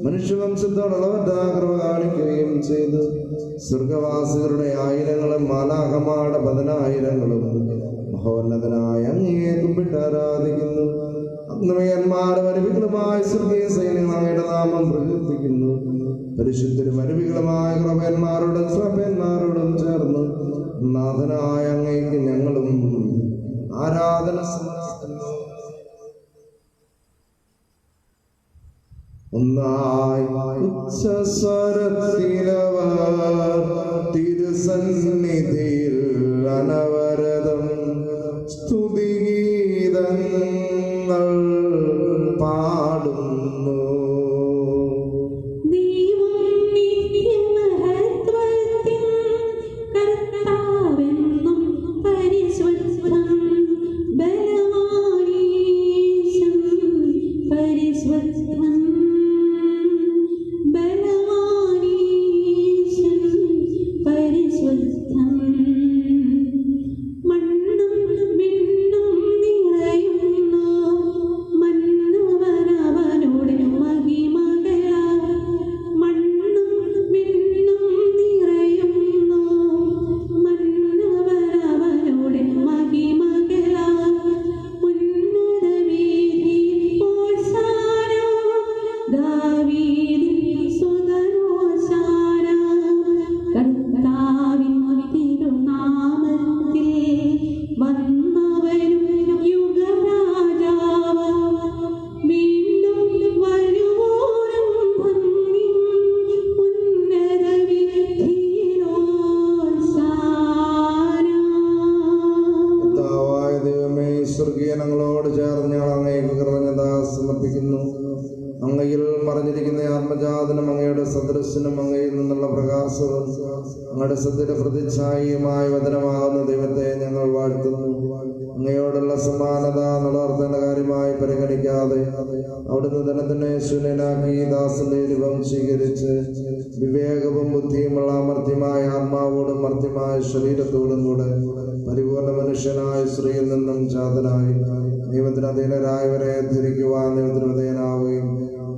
മനുഷ്യവംശത്തോടുള്ളവരുടെ കൃപ കാണിക്കുകയും ചെയ്തു. സ്വർഗവാസികളുടെ ആയിരങ്ങളും മാലാഖമാരുടെ 10,000ങ്ങളും മഹോന്നതനായ അങ്ങയെ കുമ്പിട്ട് ആരാധിക്കുന്നു. അഗ്നിമയന്മാരും അരുവികളുമായ സ്വർഗീയ സൈന്യങ്ങൾ അങ്ങയുടെ നാമം പ്രകീർത്തിക്കുന്നു. പരിശുദ്ധരും അരുവികളുമായ കൃപന്മാരോടും ശ്രഭന്മാരോടും ചേർന്ന് നാഥനായ അങ്ങയ്ക്ക് ഞങ്ങളും ആരാധന സമർപ്പിക്കുന്നു. ഒന്നായി ഉച്ചസ്വരത്തിലവർ തിരുസന്നിധിയിൽ അനവരതം സ്തുതിഗീതങ്ങൾ പാടുന്നു. ഞങ്ങളോട് ചേർന്ന് ഞങ്ങൾ അങ്ങേക്ക് കൃതജ്ഞത സമർപ്പിക്കുന്നു. അങ്ങയിൽ മറഞ്ഞിരിക്കുന്ന ആത്മജാതനും അങ്ങയുടെ സദൃശനും അങ്ങയിൽ നിന്നുള്ള പ്രകാശവും അങ്ങയുടെ സത്യയുടെ പ്രതിച്ഛായയുമായ വചനമാകുന്ന ദൈവത്തെ ഞങ്ങൾ വാഴ്ത്തുന്നു. അങ്ങയോടുള്ള സമാനത നിലനിർത്തേണ്ട കാര്യമായി പരിഗണിക്കാതെ അവിടുന്ന് തന്നെ തന്നെ ശൂന്യനാക്കി ദാസന്റെ രൂപം സ്വീകരിച്ച് വിവേകവും ബുദ്ധിയുമുള്ള മർത്യമായ ആത്മാവോടും മർത്യമായ ശരീരത്തോടും കൂടെ പരിപൂർണ മനുഷ്യനായ സ്ത്രീയിൽ നിന്നും ജാതനായി ദൈവത്തിന് അധീനരായവരെ ധരിക്കുവാൻ ദൈവത്തിന് വിധേയനാവുകയും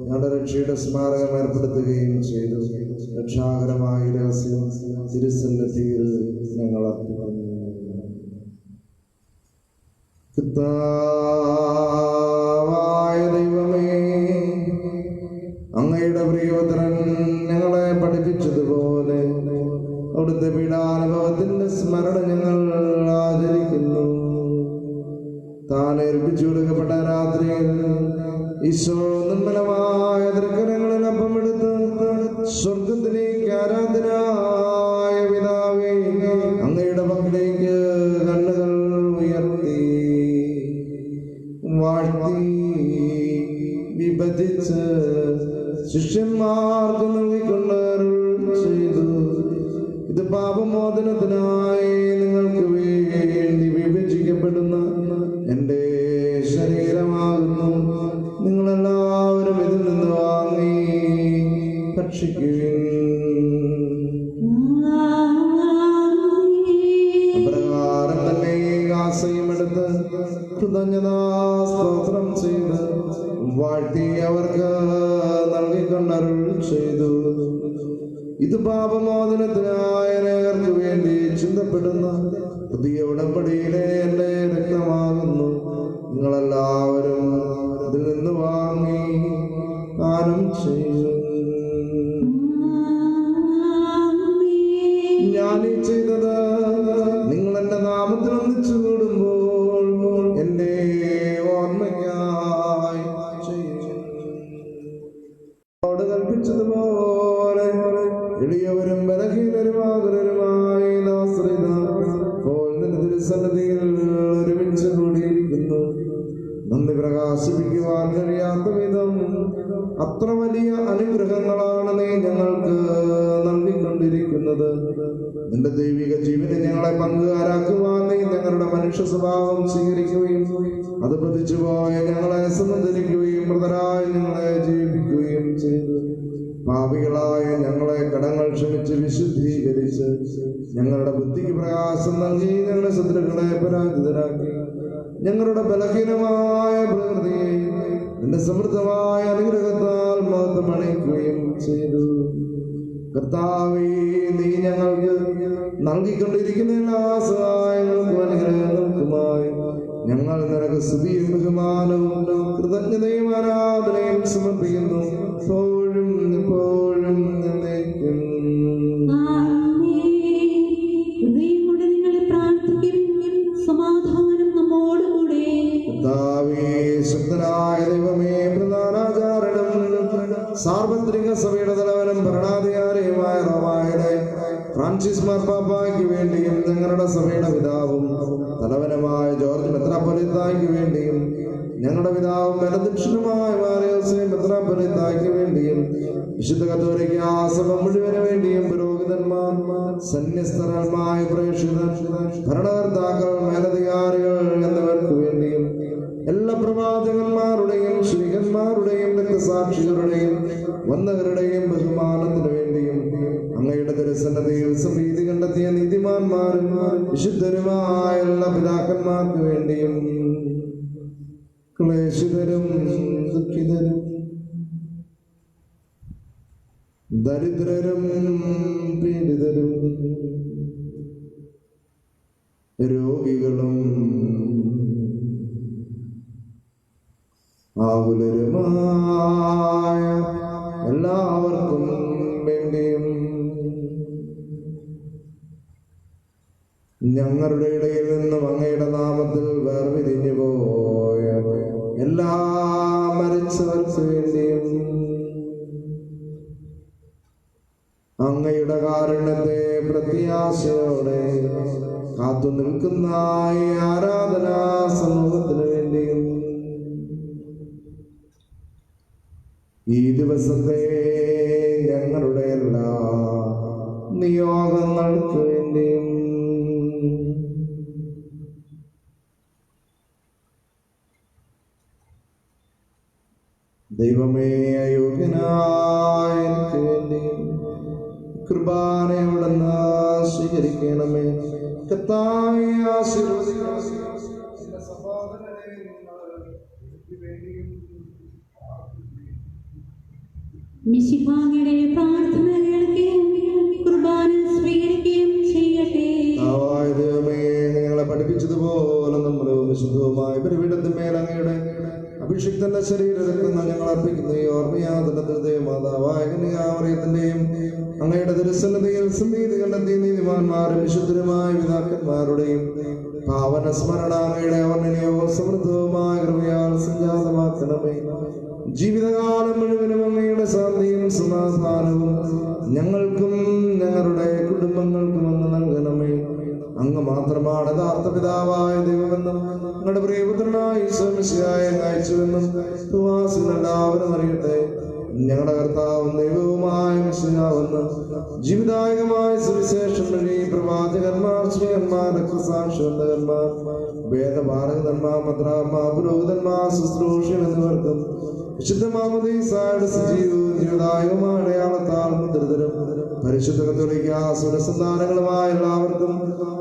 ഞങ്ങളുടെ രക്ഷയുടെ സ്മാരകം ഏർപ്പെടുത്തുകയും ചെയ്തു. രക്ഷാകരമായ രഹസ്യം തിരുസന്നിധിയിൽ ഞങ്ങൾ അർപ്പിക്കുന്നു. കർത്താവായ ദൈവമേ, അങ്ങയുടെ പ്രിയപുത്രൻ ഞങ്ങളെ പഠിപ്പിച്ചതുപോലെ അവിടുത്തെ പീഡാനുഭവത്തിന്റെ സ്മരണ ഞങ്ങൾ ആചരിക്കുന്നു. താൻ ഏൽപ്പിച്ചു കൊടുക്കപ്പെട്ട രാത്രിയിൽ ഈശോ നിർമ്മലമായ തൃക്കരങ്ങളിൽ അപ്പമെടുത്ത് സ്വർഗത്തിലേക്ക് ആരാധനായ പിതാവേ അങ്ങയുടെ പക്കലേക്ക് കണ്ണുകൾ ഉയർത്തി വാഴ്ത്തി വിഭജിച്ച് ശിഷ്യന്മാർക്ക് നൽകിക്കൊണ്ട് ചെയ്തു. ഇത് പാപമോചനത്തിനായി നിങ്ങൾക്ക് വേണ്ടി വിഭജിക്കപ്പെടുന്ന എൻ്റെ ശരീരമാകുന്നു. നിങ്ങളെല്ലാവരും ഇതിൽ നിന്ന് വാങ്ങി ഭക്ഷിക്കുവിൻ. അപ്രകാരം തന്നെ ആശയം എടുത്ത് കൃതജ്ഞതാ സ്തോത്രം ചെയ്ത് വാഴ്ത്തി അവർക്ക് നൽകിക്കൊണ്ടരുൾ ചെയ്തു. ഇത് പാപമോചനത്തിനായ അനേകർക്ക് വേണ്ടി ചിന്തപ്പെടുന്ന പുതിയ ഉടമ്പടിയിലെ എൻ്റെ രക്തമാകുന്നു. നിങ്ങളെല്ലാവരും ഇതിൽ നിന്ന് വാങ്ങി പാനം ചെയ്യും. ഞാനീ ചെയ്തത് നിങ്ങൾ എൻ്റെ നാമത്തിൽ ഒന്നിച്ചു കൂടുമ്പോൾ എൻ്റെ ഓർമ്മയ്ക്കായി ചെയ്യും. കൽപ്പിച്ചതുപോലെ എളിയവരും ബലഹീനരുമാകുലരുമായി തിരുസന്നിധിയിൽ ഒരുമിച്ച് കൂടിയിരിക്കുന്നു. നന്ദി പ്രകാശിപ്പിക്കുവാൻ കഴിയാത്ത വിധം അത്ര വലിയ അനുഗ്രഹങ്ങളാണ് നീ ഞങ്ങൾക്ക് നൽകിക്കൊണ്ടിരിക്കുന്നത്. ഉൾക്കൊണ്ടിരിക്കുന്നത്. നിന്റെ ദൈവിക ജീവനെ ഞങ്ങളെ പങ്കുകാരാക്കുവാൻ നീ ഞങ്ങളുടെ മനുഷ്യ സ്വഭാവം സ്വീകരിക്കുകയും അത് പതിച്ചുപോയ ഞങ്ങളെ സംബന്ധിക്കുകയും മൃതരായി ഞങ്ങളെ ജീവിപ്പിക്കുകയും ചെയ്തു. പാപികളായ ഞങ്ങളെ കടങ്ങൾ ക്ഷമിച്ച് വിശുദ്ധീകരിച്ച് ഞങ്ങളുടെ ബുദ്ധിക്ക് പ്രകാശം നൽകി ഞങ്ങളുടെ ശത്രുക്കളെ പരാജിതരാക്കി ഞങ്ങളുടെ ബലഹീനമായ പ്രകൃതിയെ നിന്റെ സമൃദ്ധമായ അനുഗ്രഹത്താൽ മഹത്വമണിക്കുകയും ചെയ്തു. കർത്താവേ, നീ ഞങ്ങൾക്ക് നൽകിക്കൊണ്ടിരിക്കുന്ന എല്ലാ സഹായങ്ങൾക്കും അനുഗ്രഹങ്ങൾക്കുമായി ഞങ്ങൾ നിനക്ക് സ്തുതിയും ബഹുമാനവും കൃതജ്ഞതയും ആരാധനയും സമർപ്പിക്കുന്നു. എപ്പോഴും എപ്പോഴും എന്നേക്കും. സമാധാനം നമ്മോടുകൂടെ. കർത്താവേ, ശക്തനായ ദൈവമേ, പ്രധാനാചാര്യനും സാർവത്രിക സഭയുടെ തലവനും ഭരണാധികാരിയുമായ റോമായിലെ ഫ്രാൻസിസ് മാർപ്പാപ്പായ്ക്ക് വേണ്ടിയും ഞങ്ങളുടെ സഭയുടെ പിതാവും തലവനുമായ ജോർജ് മെത്രാപ്പൊലീത്തായ്ക്ക് വേണ്ടിയും ഞങ്ങളുടെ പിതാവും ബലദക്ഷനുമായ മാറിയോസേ മെത്രാപ്പൊലീത്തായ്ക്ക് വേണ്ടിയും വിശുദ്ധ കത്തോലിക്കാ സഭ മുഴുവന് വേണ്ടിയും പുരോഹിതന്മാർ, സന്യസ്തരന്മായ പ്രേക്ഷിതർ, ഭരണകർത്താക്കൾ, മേലധികാരികൾ എന്നിവർക്ക് വേണ്ടിയും എല്ലാ പ്രവാചകന്മാരുടെയും ശ്രീകന്മാരുടെയും രക്തസാക്ഷികളുടെയും വന്നവരുടെയും ബഹുമാനത്തിനു വേണ്ടിയും അങ്ങയുടെ തിരുസന്നതിയിൽ സംപ്രീതി കണ്ടെത്തിയ നീതിമാന്മാരും വിശുദ്ധരുമായ എല്ലാ പിതാക്കന്മാർക്ക് വേണ്ടിയും ക്ലേശിതരും ദുഃഖിതരും ദരിദ്രരും പീഡിതരും രോഗികളും ആകുലരുമായ എല്ലാവർക്കും വേണ്ടിയും ഞങ്ങളുടെ ഇടയിൽ നിന്നും അങ്ങയുടെ നാമത്തിൽ വേർപിരിഞ്ഞു പോയ എല്ലാ മരിച്ചവർക്ക് വേണ്ടിയും അങ്ങയുടെ കാരുണ്യത്തെ പ്രത്യാശയോടെ കാത്തു നിൽക്കുന്ന ഈ ആരാധനാ സമൂഹത്തിന് വേണ്ടിയും ഈ ദിവസത്തെ ഞങ്ങളുടെ എല്ലാ നിയോഗങ്ങൾക്ക് വേണ്ടിയും ദൈവമേ, അയോഗ്യനായ എനിക്ക് വേണ്ടിയും കൃപാനയോടെന്ന് സ്വീകരിക്കണമേ. കർത്താവേ, ആശീർവദിക്കണമേ. മിശിഹായുടെ പ്രാർത്ഥന കേൾക്കുകയും കുർബാന സ്വീകരിക്കുകയും ചെയ്യട്ടെ. ദൈവമേ, നിങ്ങളെ പഠിപ്പിച്ചതുപോലെ നമ്മുടെ വിശുദ്ധവുമായ ബലിപീഠത്തിന്മേൽ അങ്ങയുടെ അഭിഷിക്തന്റെ ശരീരരക്തങ്ങൾ ഞങ്ങൾ അർപ്പിക്കുന്നു. ഈ ഓർമ്മയാതന്റെ മാതാവായ കന്യകാമറിയത്തിന്റെയും അങ്ങയുടെ തിരുസന്നിധിയിൽ സംപ്രീതി കണ്ടെത്തിയ നീതിമാന്മാരും വിശുദ്ധരുമായ പിതാക്കന്മാരുടെയും പാവന സ്മരണ അങ്ങയുടെ അവർണ്ണനീയവും സമൃദ്ധവുമായ കൃപയാൽ സംജാതമാക്കണമേ. ജീവിതകാലം മുഴുവനും അങ്ങയുടെ ശാന്തിയും സമാധാനവും ഞങ്ങൾക്കും ഞങ്ങളുടെ കുടുംബങ്ങൾക്കും അങ്ങ് നൽകണമേ. അങ്ങ് മാത്രമാണ് യഥാർത്ഥ പിതാവായ ദൈവമെന്നും ഞങ്ങളുടെ പ്രിയപുത്രനായ ഈശോ മിശിഹായെ അയച്ചുവെന്നും എല്ലാവരും അറിയട്ടെ. ഞങ്ങളുടെ കർത്താവും ദൈവവുമായ മിശിഹാവെന്ന് ജീവിതായകമായ സുവിശേഷം വഴി പ്രവാചകന്മാർ, ശ്രീകന്മാർ, രക്തസാക്ഷികന്മാർ, വേദപാരകന്മാർ, മദ്രാന്മാർ, പുരോഹിതന്മാർ, ശുശ്രൂഷകർ എന്നിവർക്കും വിശുദ്ധ മാമോദീസായുടെ സജീവവും ജീവിതായകമായ അടയാളത്താൽ മുദ്രിതരും പരിശുദ്ധ കത്തോലിക്കാ സുരസന്താനങ്ങളുമായ എല്ലാവർക്കും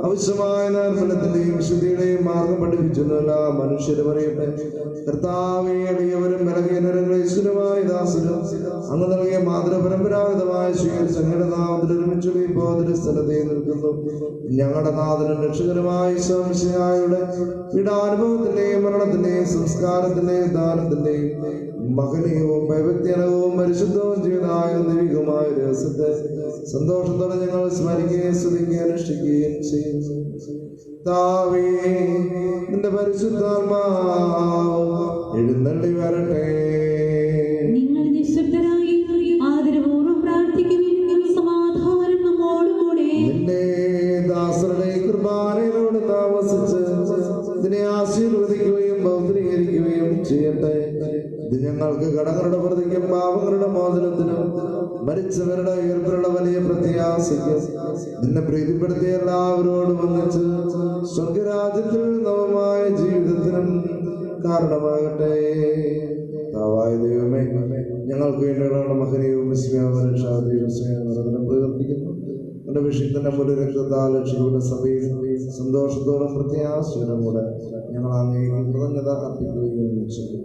ആവശ്യമായ നിർമ്മലത്തിന്റെയും വിശുദ്ധിയുടെയും മാർഗം പഠിപ്പിച്ചെന്ന് എല്ലാ മനുഷ്യരും അറിയട്ടെ. കർത്താവേ, എളിയവരും ബലഹീനരും ക്ലേശിതരുമായ ദാസരും അങ്ങ് നൽകിയ മാതൃപരമ്പരാഗതമായ സ്വീകരിച്ച അങ്ങയുടെ നാമത്തിൽ ഒരുമിച്ച് സ്ഥലത്തെ നിൽക്കുന്നു. ഞങ്ങളുടെ നാഥനും രക്ഷകരുമായ ഈശോ മിശിഹായുടെ പീഡാനുഭവത്തിന്റെയും മരണത്തിന്റെയും സംസ്കാരത്തിന്റെയും ദാനത്തിന്റെയും മഹനീയവും വൈവിധ്യനവും പരിശുദ്ധവും ജീവിതമായ ദൈവികമായ രഹസ്യത്തെ സന്തോഷത്തോടെ ഞങ്ങൾ സ്മരിക്കുകയും സ്തുതിക്കുകയും അനുഷ്ഠിക്കുകയും ചെയ്യുന്നു. താവേ, നിന്റെ പരിശുദ്ധാത്മാവ് എഴുന്നള്ളി വരട്ടെ. നിങ്ങൾ നിശബ്ദരായി ആദരപൂർവ്വം പ്രാർത്ഥിക്കുവിൻ. സമാധാനം നമ്മോടുകൂടെ. നിന്റെ ദാസരുടെ കുർബാനയിലൂടെ താമസിച്ച് ഇതിനെ ആശീർവദിക്കുകയും പൗത്രീകരിക്കുകയും ചെയ്യട്ടെ. ഇത് ഞങ്ങൾക്ക് കടങ്ങളുടെ പ്രതിക്കും പാവങ്ങളുടെ മോചനത്തിനും മരിച്ചവരുടെ ഉയർപ്പിലുള്ള വലിയ പ്രത്യാശയ്ക്കും നിന്നെ പ്രീതിപ്പെടുത്തിയ എല്ലാവരോടും ഒന്നിച്ച് സ്വർഗരാജ്യത്തിൽ നവമായ ജീവിതത്തിനും കാരണമാകട്ടെ. താവായ ദൈവമേ, ഞങ്ങൾക്ക് വേണ്ടിയുള്ള മഹനീയവും വിസ്മയാവനും പ്രവർത്തിക്കുന്നു. എന്റെ വിഷയത്തിന്റെ മുരു രക്തത്താൽ രക്ഷയുടെ സഭയിൽ സന്തോഷത്തോടും പ്രത്യാശയോടും കൂടെ ഞങ്ങൾ അങ്ങേക്ക് കൃതജ്ഞത അർപ്പിക്കുകയും ചെയ്യും.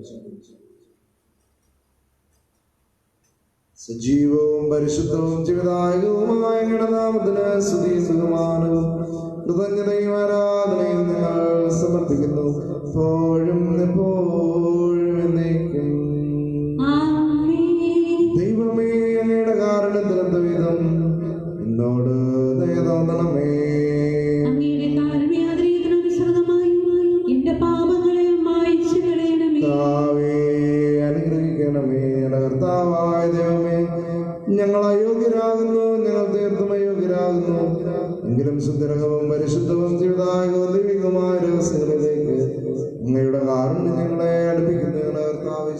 സജീവവും പരിശുദ്ധവും ജീവിതായകവുമായ അങ്ങയുടെ നാമത്തിന് സ്തുതിയും ബഹുമാനവും കൃതജ്ഞതയും ആരാധനയും ഞങ്ങൾ സമർപ്പിക്കുന്നു, എപ്പോഴും എപ്പോഴും എന്നേക്കും. ദൈവമേ, അങ്ങയുടെ കാരുണ്യത്തിനെന്ത് വിധം എന്നോട് ദയ തോന്നണമേ. അനുഗ്രഹിക്കണമേ. കർത്താവായ ദൈവമേ, ഞങ്ങൾ അയോഗ്യരാകുന്നു, ഞങ്ങൾ തീർത്തും അയോഗ്യരാകുന്നു. എങ്കിലും സുന്ദരവും പരിശുദ്ധവും ജീവിതായകവും ദൈവികമായ രഹസ്യങ്ങളിലേക്ക് അങ്ങയുടെ കാരുണ്യം ഞങ്ങളെ അടുപ്പിക്കുന്നതിന് കർത്താവേ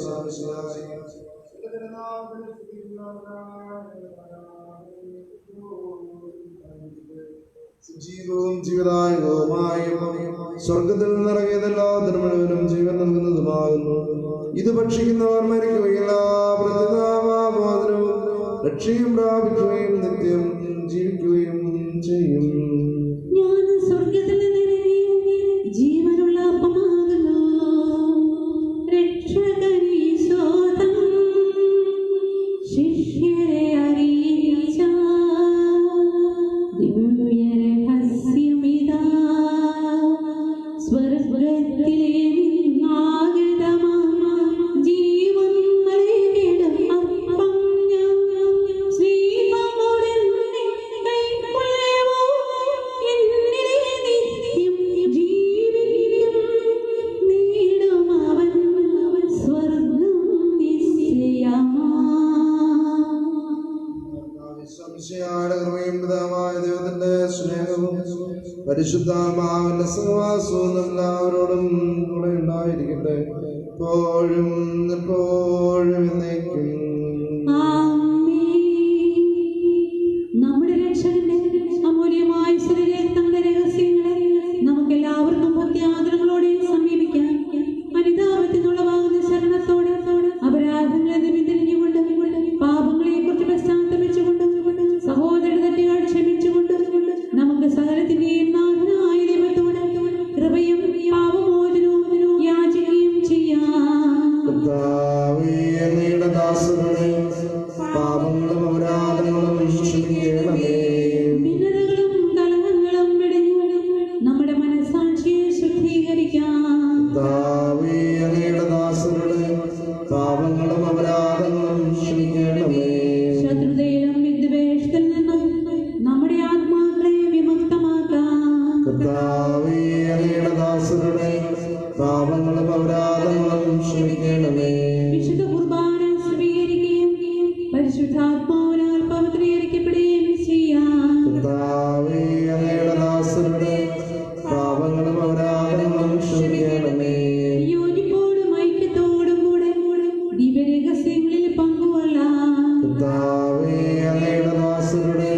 ജീവവും ജീവിതായകവുമായ സ്വർഗത്തിൽ നിന്നിറങ്ങിയതെല്ലാത്തിനും മുഴുവനും ജീവൻ നൽകുന്നതുമാകുന്നു. ഇത് ഭക്ഷിക്കുന്നവർ മരിക്കുകയില്ല, പ്രതിതാപമോചനവും രക്ഷയും പ്രാപിക്കുകയും നിത്യം ജീവിക്കുകയും ചെയ്യും. ഞാൻ സ്വർഗത്തിൽ നിന്നിറങ്ങി ജീവനുള്ള അപ്പമാകുന്നു. രക്ഷകനീശോദം ശിഷ്യരെ അറിയിച്ച ദിവ്യരഹസ്യമിതാ, സ്വർഗത്തിലെ നിന്നാഗതമാ ജീവൻ നൽകിടും അപ്പം ഞാൻ ശ്രീമോടെന്നെ കൈക്കൊള്ളവോ, എന്നിലെ നിത്യം ജീവിക്കും നേടും അവൻ സ്വർഗം നിശ്ചയമാ. കൃപയും പിതാവായ ദൈവത്തിന്റെ സ്നേഹവും പരിശുദ്ധാത്മാവിന്റെ സഹവാസവും എല്ലാവരോടും കൂടെ ഉണ്ടായിരിക്കട്ടെ, എപ്പോഴും എപ്പോഴും എന്നേക്കും. നമ്മുടെ രക്ഷകന്റെ അമൂല്യമായ ശരീരത്തിന്റെ രഹസ്യങ്ങളെ നമുക്കെല്ലാവർക്കും ഭക്തിയാദരങ്ങളോടെ സമീപിക്കാം. അനുതാപത്തിനുള്ളവാകുന്ന ശരണത്തോടെ അപരാധങ്ങളെ പിന്തിരിഞ്ഞുകൊണ്ട് പാപങ്ങളെ കുറിച്ച് പശ്ചാത്തപിച്ചുകൊണ്ട് സഹോദരൻ തെറ്റുകൾ ക്ഷമിച്ചുകൊണ്ട് നമുക്ക് സകലത്തിന്റെയും നാഥനായ ദൈവത്തോട് കൃപയും പാപമോചനവും യാചിക്കുകയും ചെയ്യാം. അങ്ങയുടെ ദാസരുടെ പാപങ്ങളും അപരാധങ്ങളും ക്ഷമിക്കണമേ. ഭിന്നതകളും കലഹങ്ങളും വെടിഞ്ഞ് നമ്മുടെ മനസ്സാക്ഷിയെ ശുദ്ധീകരിക്കാം. അങ്ങയുടെ ദാസരുടെ പാപങ്ങളും അപരാധങ്ങളും ക്ഷമിക്കണമേ. ശത്രുതയിലും വിദ്വേഷത്തിൽ നിന്നും നമ്മുടെ ആത്മാക്കളെ വിമുക്തമാക്കാം. അങ്ങയുടെ ദാസരുടെ പാപങ്ങളും അപരാധങ്ങളും ക്ഷമിക്കണമേ. വിശുദ്ധ കുർബാന സ്വീകരിക്കുകയും പരിശുദ്ധാത്മാവിനാൽ പവിത്രീകരിക്കപ്പെടുകയും ചെയ്യാം. അങ്ങയുടെ ദാസരുടെ പാപങ്ങളും അപരാധങ്ങളും ക്ഷമിക്കണമേ. യോജിപ്പോടും ഐക്യത്തോടും കൂടെ ദിവ്യരഹസ്യങ്ങളിൽ പങ്കുകൊള്ളാം. അങ്ങയുടെ ദാസരുടെ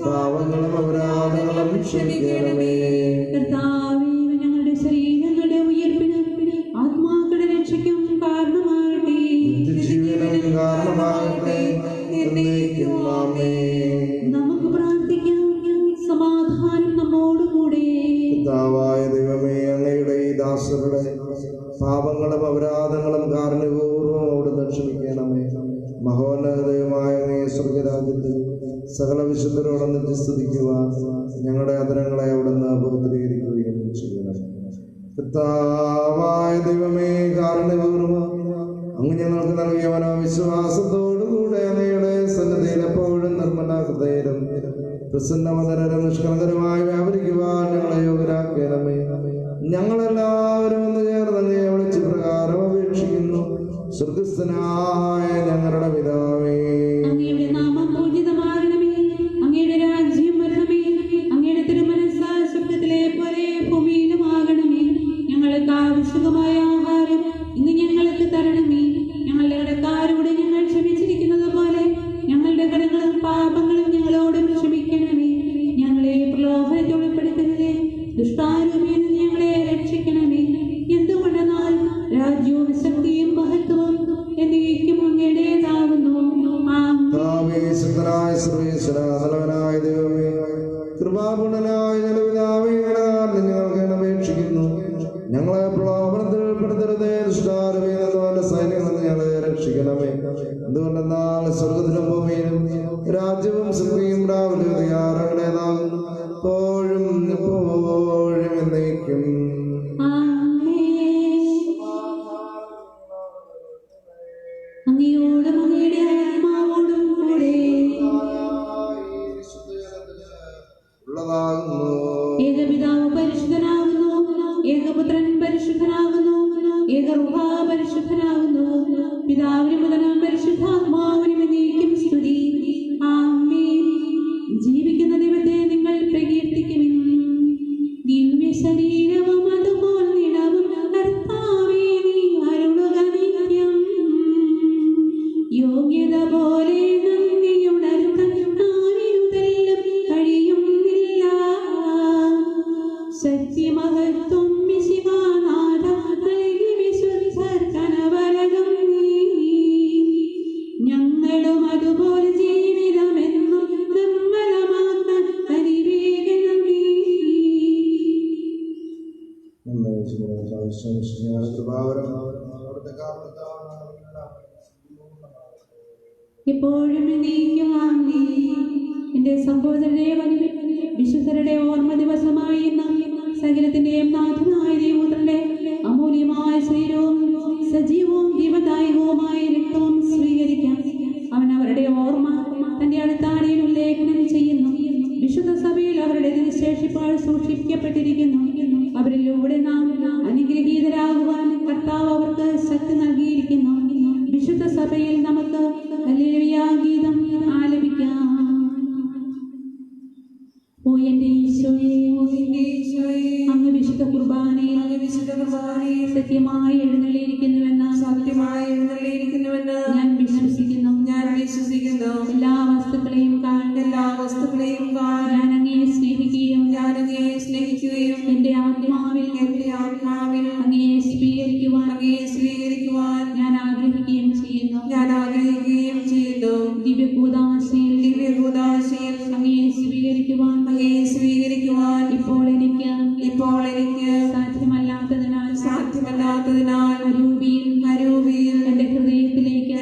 പാപങ്ങളും അപരാധങ്ങളും ക്ഷമിക്കണമേ. കർത്താവേ, ഞങ്ങളുടെ ശരീരങ്ങളുടെ ഉയർപ്പിന് ആത്മാക്കളുടെ രക്ഷയ്ക്കും കാരണമാകട്ടെ. നിത്യജീവനും കാരണമാകട്ടെ. എന്നേക്കും ആമേൻ. നമുക്ക് പ്രാർത്ഥിക്കാം. സമാധാനം നമ്മോടുകൂടെ. പിതാവായ ദൈവമേ, അങ്ങയുടെ ഈ ദാസരുടെ പാപങ്ങളും അപരാധങ്ങളും കാരണപൂർവ്വം അവിടുന്ന് ക്ഷമിക്കണമേ. മഹോന്നതമായ അങ്ങേ സ്വർഗരാജ്യത്തിൽ സകല വിശുദ്ധരോടൊന്നിച്ച് സ്തുതിക്കുവാൻ ഞങ്ങളുടെ അധരങ്ങളെ അവിടുന്ന് പവിത്രീകരിക്കുകയും ചെയ്യണം. പിതാവായ ദൈവമേ, കാരുണ്യപൂർവ്വം അങ്ങ് ഞങ്ങൾക്ക് നൽകിയ മനോവിശ്വാസത്തോടുകൂടെ അങ്ങയുടെ സന്നിധിയിൽ എപ്പോഴും നിർമ്മല ഹൃദയരും പ്രസന്നവതരും നിഷ്കളങ്കരുമായി വ്യാപരിക്കുവാൻ ഞങ്ങളെ യോഗ്യരാക്കണമേ. ഞങ്ങളെല്ലാവരും ഒന്ന് ചേർന്ന് അങ്ങയെ വിളിച്ച് പ്രകാരം അപേക്ഷിക്കുന്നു. സ്വർഗസ്ഥനായ ഞങ്ങളുടെ പിതാവേ, അങ്ങയുടെ നാമം പൂജിതമാകണമേ. അങ്ങയുടെ രാജ്യം വരണമേ. അങ്ങയുടെ തിരുമനസ്സ് സ്വർഗ്ഗത്തിലെ പോലെ ഭൂമിയിലുമാകണമേ. ഞങ്ങൾക്ക് ആവശ്യമായ ആഹാരം ഇന്ന് ഞങ്ങൾക്ക് തരണമേ. ദുഷ്ടാരൂപിയിൽ നിന്ന് ഞങ്ങളെ രക്ഷിക്കണമേ. എന്തുകൊണ്ടെന്നാൽ രാജ്യവും ശക്തിയും മഹത്വവും എന്നേക്കും അങ്ങയുടേതാകുന്നു. നല്ലവനായ ദൈവമേ, കൃപാപൂർണനായ പിതാവേ, ഞങ്ങൾക്ക് അപേക്ഷിക്കുന്നു, ഞങ്ങളെ പ്രലോഭനത്തിൽ പെടുത്തരുതേ. ദുഷ്ടാരൂപിയിൽ സൈന്യങ്ങളിൽ നിന്ന് ഞങ്ങളെ രക്ഷിക്കണമേ. എന്തുകൊണ്ടെന്നാൽ സ്വർഗത്തിലും ഭൂമിയിലും രാജ്യവും ശക്തിയും രാവിലെതാകുന്നു, എപ്പോഴും എപ്പോഴും എന്നേക്കും. അങ്ങയോടും അങ്ങയുടെ ആത്മാവോടും കൂടെ ഏകപിതാവ് പരിശുദ്ധനാകുന്നു, ഏകപുത്രൻ പരിശുദ്ധനാകുന്നു, ഏകറുഹ പരിശുദ്ധനാകുന്നു. പിതാവിനും പുത്രനും പരിശുദ്ധാത്മാവിനും എന്നേക്കും സ്തുതി. ആമേൻ. ജീവിക്കുന്ന ദൈവത്തെ നിങ്ങൾ പ്രകീർത്തിക്കുമെന്നും ദിവ്യ ശരീരവും അതുപോലെ നിടവും കർത്താവേ നീ അരുളുക നിത്യം. യോഗ്യത പോലെ നന്ദിയുണർത്താൻ ആരിരുതെല്ലാം കഴിയുന്നില്ല. സത്യമഹത്വം മിശിഹാനാഥ നൽകി വിശുദ്ധർ കനവരകം നീ. ഞങ്ങളും അതുപോലെ ജീവിതമെന്നും നിർമ്മലമാക്കാൻ പരിവേഗണമേ. ഇപ്പോഴും എന്നേക്കും ആമേൻ. എന്റെ സഹോദരരെ വിശുദ്ധരുടെ ഓർമ്മ ദിവസമായി ഇന്ന് സകലത്തിന്റെയും നാഥനായ ദൈവപുത്രന്റെ അമൂല്യമായ ശരീരവും സജീവവും ജീവദായകവുമായ രക്തവും സ്വീകരിക്കാം. അവൻ അവരുടെ ഓർമ്മ തന്റെ അടുത്താണിയിൽ ഉല്ലേഖനം ചെയ്യുന്നു. വിശുദ്ധ സഭയിൽ അവരുടെ ശേഷിപ്പാൾ സൂക്ഷിക്കപ്പെട്ടിരിക്കുന്നു. അവരിലൂടെ നാം അനുഗ്രഹീതരാകുവാൻ കർത്താവ് അവർക്ക് ശക്തി നൽകിയിരിക്കുന്നു. വിശുദ്ധ സഭയിൽ നമുക്ക് ഹല്ലേലൂയ ഗീതം ആലപിക്കാം. ഓ എന്റെ ഈശോയേ, അങ്ങ് വിശുദ്ധ കുർബാനയിൽ സത്യമായി എഴുന്നള്ളിയിരിക്കുന്നുവെന്ന് ഞാൻ വിശ്വസിക്കുന്നു. എല്ലാ വസ്തുക്കളെയും ഞാൻ അങ്ങയെ സ്നേഹിക്കുകയും എന്റെ ആത്മാവിൽ അങ്ങയെ സ്വീകരിക്കുവാൻ ഞാൻ ആഗ്രഹിക്കുകയും ചെയ്യുന്നു. ദിവ്യകൂദാശയിൽ അങ്ങയെ സ്വീകരിക്കുവാൻ ഇപ്പോൾ എനിക്ക് സാധ്യമല്ലാത്തതിനാൽ അരൂപിയിൽ എന്റെ ഹൃദയത്തിലേക്ക്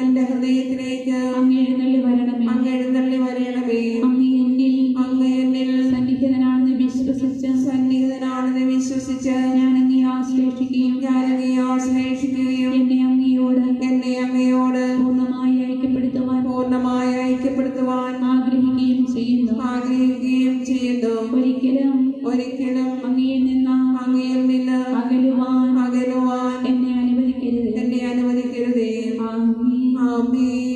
അങ്ങ് എഴുന്നള്ളി വരണമേ. അങ്ങ് എന്നിൽ സന്നിഹിതനാണെന്ന് വിശ്വസിച്ച് ഞാൻ അങ്ങയെ ആശ്ലേഷിക്കുകയും എന്നെ അങ്ങയോട് പൂർണ്ണമായി ഐക്യപ്പെടുത്തുവാൻ ആഗ്രഹിക്കുകയും ചെയ്യുന്നു. ഒരിക്കലും അങ്ങയിൽ നിന്ന് അകലുവാൻ എന്നെ അനുവദിക്കരുതേ. ആമേൻ.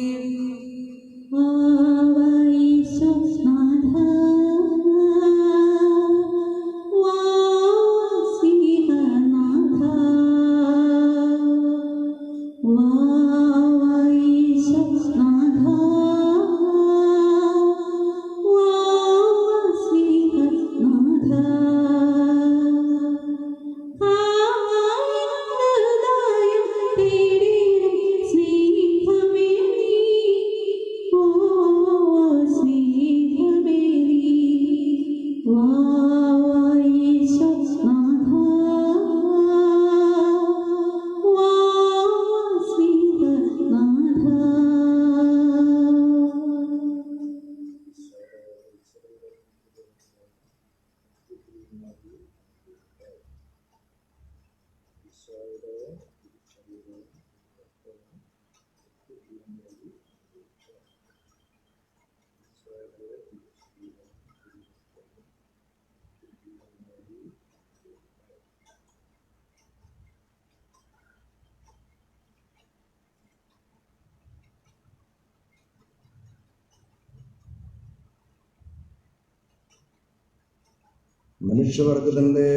മനുഷ്യവർഗത്തിന്റെ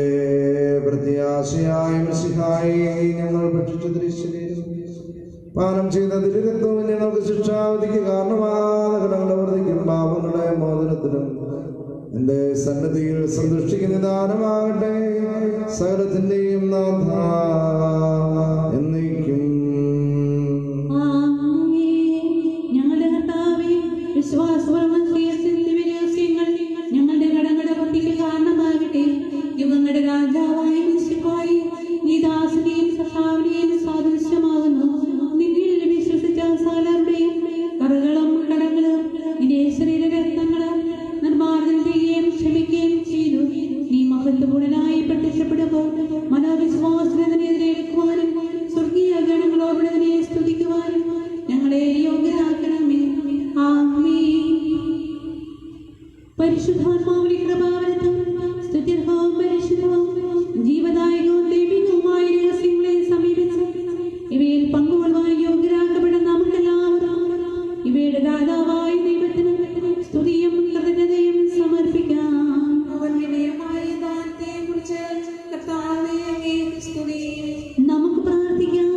പ്രത്യാശയായ മിശിഹായി ഞങ്ങൾ ഭക്ഷിച്ച ദൃശ്യവും പാനം ചെയ്ത തിരുരത്വവും ഞങ്ങൾക്ക് ശിക്ഷാവധിക്ക് കാരണമാകാതെ കടങ്ങളുടെ വർദ്ധിക്കും പാപങ്ങളുടെ മോചനത്തിനും എന്റെ സന്നദ്ധിയിൽ സന്തുഷ്ടിക്കുന്ന ദാനമാകട്ടെ. സകലത്തിന്റെയും നാഥ എന്നേക്കും. ഞങ്ങളുടെ കർത്താവേ, ഞങ്ങളുടെ കടങ്ങളുടെ പൊട്ടിക്ക് കാരണമാകട്ടെ. യുഗങ്ങളുടെ രാജാവായ മിശിഹായേ, നീ ദാസനെയും സഖാവിനെയും സാദൃശ്യമാകുന്നു. നിന്നിൽ വിശ്വസിച്ച സകലരുടെയും കറകളും കടങ്ങളും നിന്റെ ശരീരരക്തങ്ങളും നിർമ്മാർജ്ജനം ചെയ്യുകയും ക്ഷമിക്കുകയും ചെയ്തു. നീ മഹത്വപൂർണനായി പ്രത്യക്ഷപ്പെടുമ്പോൾ മനോവിശ്വാസത്തിനെതിരെ എതിരേൽക്കുവാനും സ്വർഗീയ ഗണങ്ങളോട് അതിനെ സ്തുതിക്കുവാനും ഞങ്ങളെ യോഗ്യരാക്കണമേ. ആമേൻ. പരിശുദ്ധാത്മാവിന്റെ കൃപാവരത്തും സ്തുത്യർഹവും പരിശുദ്ധവും ജീവദായകവും ദൈവികവുമായ രഹസ്യങ്ങളെ സമീപിച്ച് ഇവയിൽ പങ്കുകൊള്ളുവാൻ യോഗ്യരാക്കപ്പെടുന്ന നമുക്കെല്ലാവരും ഇവയുടെ ദാതാവായ ദൈവത്തിന് സ്തുതിയും കൃതജ്ഞതയും സമർപ്പിക്കാം. നമുക്ക് പ്രാർത്ഥിക്കാം.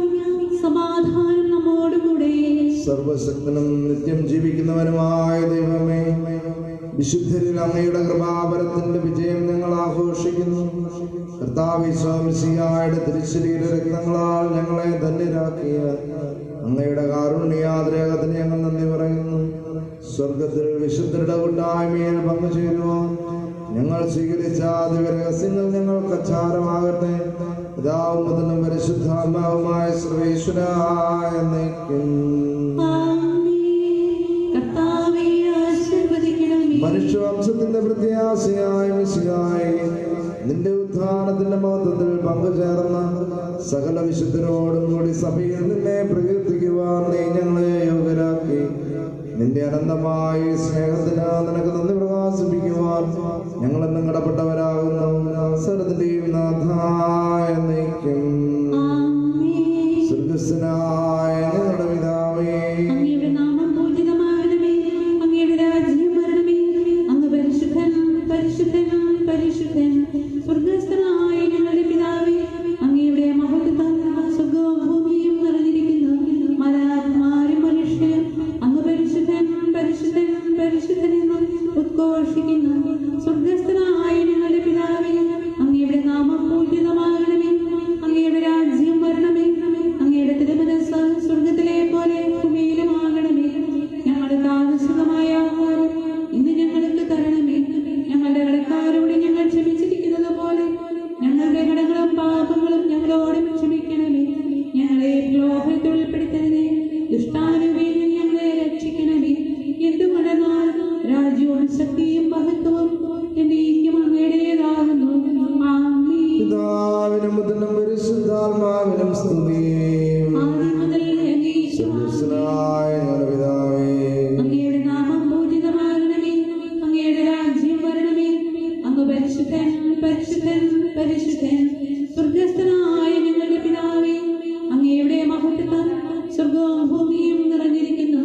സമാധാനം നമ്മോടുകൂടെ. സർവശക്തനും നിത്യം ജീവിക്കുന്നവനുമായ ദൈവമേ, വിശുദ്ധരിൽ അങ്ങയുടെ കൃപാവരത്തിന്റെ വിജയം ഞങ്ങൾ ആഘോഷിക്കുന്നു. കർത്താവ് ഈശോമിശിഹായുടെ തിരുശരീര രക്തങ്ങളാൽ ഞങ്ങളെ ധന്യരാക്കിയ അങ്ങയുടെ കാരുണ്യാദ്രേഹത്തിന് ഞങ്ങൾ നന്ദി പറയുന്നു. സ്വർഗത്തിൽ വിശുദ്ധരുടെ കൂട്ടായ്മയിൽ പങ്കുചേരുവാൻ ഞങ്ങൾ സ്വീകരിച്ച ദിവരഹസ്യങ്ങൾ ഞങ്ങൾക്ക് അച്ചാരമാകട്ടെ. പിതാവും പുത്രനും പരിശുദ്ധാത്മാവുമായ സർവേശ്വരായ എന്നേക്കും. മനുഷ്യവംശത്തിന്റെ പ്രത്യാശയായ മിശിഹായേ, നിന്റെ ഉത്ഥാനത്തിന്റെ മഹത്വത്തിൽ പങ്കുചേർന്ന സകല വിശുദ്ധരോടും കൂടി സഭയിൽ നിന്നെ പ്രകീർത്തിക്കുവാൻ നീ ഞങ്ങളെ യോഗ്യരാക്കി. നിന്റെ അനന്തമായ സ്നേഹത്തിന് നിനക്ക് നന്ദി പ്രകാശിപ്പിക്കുവാൻ ഞങ്ങളെന്നും കടപ്പെട്ടവരാകുന്നു. അവസരത്തിന്റെയും നാഥായ എന്നേക്കും. സ്വർഗ്ഗസ്ഥനായ ഞങ്ങളുടെ പിതാവേ, അങ്ങയുടെ നാമം പൂജിതമാകണമേ. അങ്ങയുടെ രാജ്യം വരണമേ. അങ്ങ് പരിശുദ്ധൻ പരിശുദ്ധൻ പരിശുദ്ധൻ. സ്വർഗ്ഗസ്ഥനായ ഞങ്ങളുടെ പിതാവേ, അങ്ങയുടെ മഹത്വത്താൽ സ്വർഗ്ഗവും ഭൂമിയും നിറഞ്ഞിരിക്കുന്നു. മലാഖമാരും മനുഷ്യരും അങ്ങ് പരിശുദ്ധൻ പരിശുദ്ധൻ പരിശുദ്ധൻ എന്ന് ഉദ്ഘോഷിക്കുന്നു. സ്വർഗ്ഗസ്ഥനായ ഞങ്ങളുടെ പിതാവേ, അങ്ങയുടെ നാമം പൂജിതമാകണമേ. അങ്ങയുടെ രാജ്യം വരണമേ. അങ്ങയുടെ തിരുമനസ്സ് സ്വർഗത്തിലെ പോലെ ഭൂമിയിലുമാകണമേ. ഞങ്ങൾക്ക് ആവശ്യമായ ആഹാരം ഇന്ന് ഞങ്ങൾക്ക് തരണമേ. ഞങ്ങളുടെ കടക്കാരോട് ഞങ്ങൾ ക്ഷമിച്ചിരിക്കുന്നത് പോലെ ഞങ്ങളുടെ കടങ്ങളും പാപങ്ങളും ഞങ്ങളോടും ക്ഷമിക്കണമേ. ഞങ്ങളെ ലോകത്തിൽ ഉൾപ്പെടുത്തരുതേ, ദുഷ്ടാരൂപിയിൽ ഞങ്ങളെ രക്ഷിക്കണമേ. എന്തുകൊണ്ടെന്നാൽ രാജ്യവും ശക്തിയും മഹത്വവും എന്നേക്കും അങ്ങയുടേതാകുന്നു. ആമേൻ. പിതാവിനും പുത്രനും പരിശുദ്ധാത്മാവിനും സ്തുതി. ആദ്യം മുതൽ എന്നേക്കും സ്വർഗ്ഗസ്ഥനായ ഞങ്ങളുടെ പിതാവേ, അങ്ങയുടെ നാമം പൂജിതമാകണമേ. അങ്ങയുടെ രാജ്യം വരണമേ. അങ്ങ് പരിശുദ്ധൻ പരിശുദ്ധൻ പരിശുദ്ധൻ. സ്വർഗ്ഗസ്ഥനായ ഞങ്ങളുടെ പിതാവേ, അങ്ങയുടെ മഹത്വത്താൽ സ്വർഗവും ഭൂമിയും നിറഞ്ഞിരിക്കുന്നു.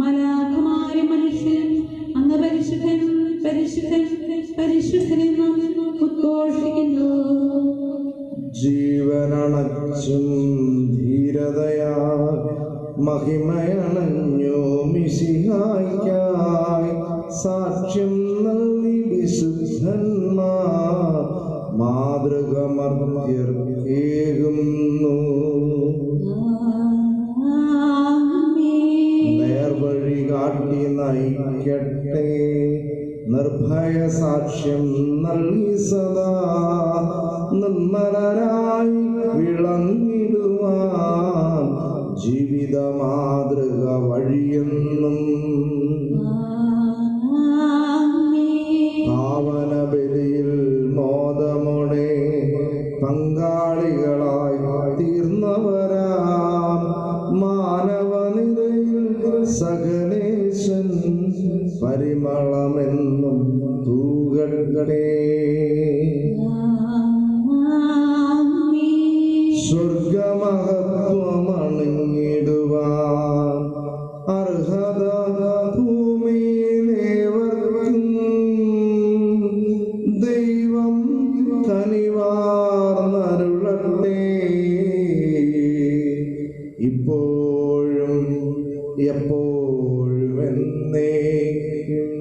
മലാഖമാരും മനുഷ്യരും അങ്ങ് പരിശുദ്ധൻ പരിശുദ്ധൻ പരിശുദ്ധൻ എന്ന് ഉദ്ഘോഷിക്കുന്നു. ജീവനണച്ചും ധീരതയാ മഹിമയണഞ്ഞു മിശിഹായ്ക്കായി സാക്ഷ്യം നൽകി വിശുദ്ധന്മാർ മാതൃകമർത്യർക്കേകുന്നു. നേർവഴി കാട്ടി നയിക്കട്ടെ, നിർഭയ സാക്ഷ്യം നൽകി സദാ നിർമ്മലരായി വിളങ്ങിടുവാൻ ജീവിത മാതൃക വഴിയെന്നും പാവന ബലിയിൽ മോദമോടെ പങ്കാളികളായി തീർന്നവരാം മാനവനിരയിൽ സകലേശൻ പരിമളമെന്നും തൂകട്ടെ. സ്വർഗമഹത്വമണിഞ്ഞിടുവാൻ അർഹത ഭൂമിയിലേവർക്കും ദൈവം കനിവാർന്നരുളട്ടെ. ഇപ്പോഴും എപ്പോഴും എന്നേക്കും.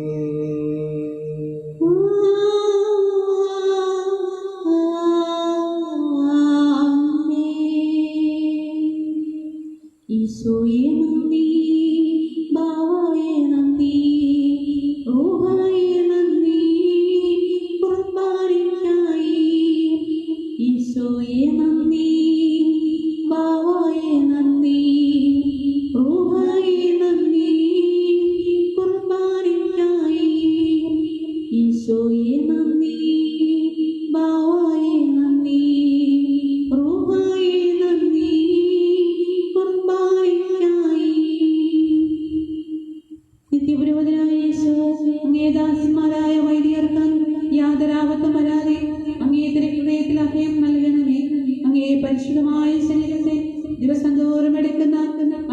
മാറാതെ അങ്ങേ ഹൃദയത്തിൽ അഭയം നൽകണമേ. അങ്ങേ പരിശുദ്ധമായ ശരീരത്തെ ദിവസം തോറും എടുക്കുന്ന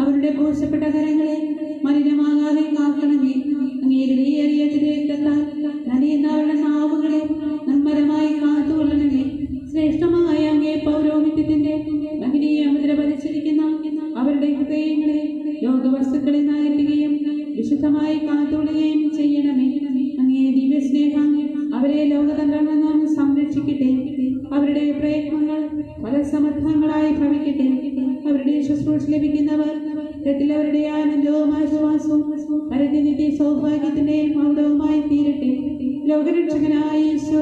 അവരുടെ പോഷപ്പെട്ട കരങ്ങളെ മലിനമാകാതെ കാക്കണമേ. അങ്ങേ വിലയേറിയ രക്തത്താൽ നനയുന്ന അവരുടെ നാവുകളെ നിർമ്മലമായി കാത്തുകൊള്ളണമേ. ശ്രേഷ്ഠമായ അങ്ങേ പൗരോഹിത്യത്തിന്റെ മഹിനീയ മുദ്ര പതിച്ചിരിക്കുന്ന അവരുടെ ഹൃദയങ്ങളെ ലോകവസ്തുക്കളെ നകറ്റുകയും വിശുദ്ധമായി കാത്തുകൊള്ളുകയും ചെയ്യണമേ. അങ്ങേ ദിവ്യസ്നേഹം അവരെ ലോകതന്ത്രങ്ങളിൽ നിന്നും സംരക്ഷിക്കട്ടെ. അവരുടെ പ്രയത്നങ്ങൾ പല സമർത്ഥങ്ങളായി ഭവിക്കട്ടെ. അവരുടെ ശുശ്രൂഷ ലഭിക്കുന്നവർ അവരുടെ ആനന്ദവും ആശ്വാസവും പരനിധി സൗഭാഗ്യത്തിന്റെ മൗഢവുമായി തീരട്ടെ. ലോകരക്ഷകനായ യേശു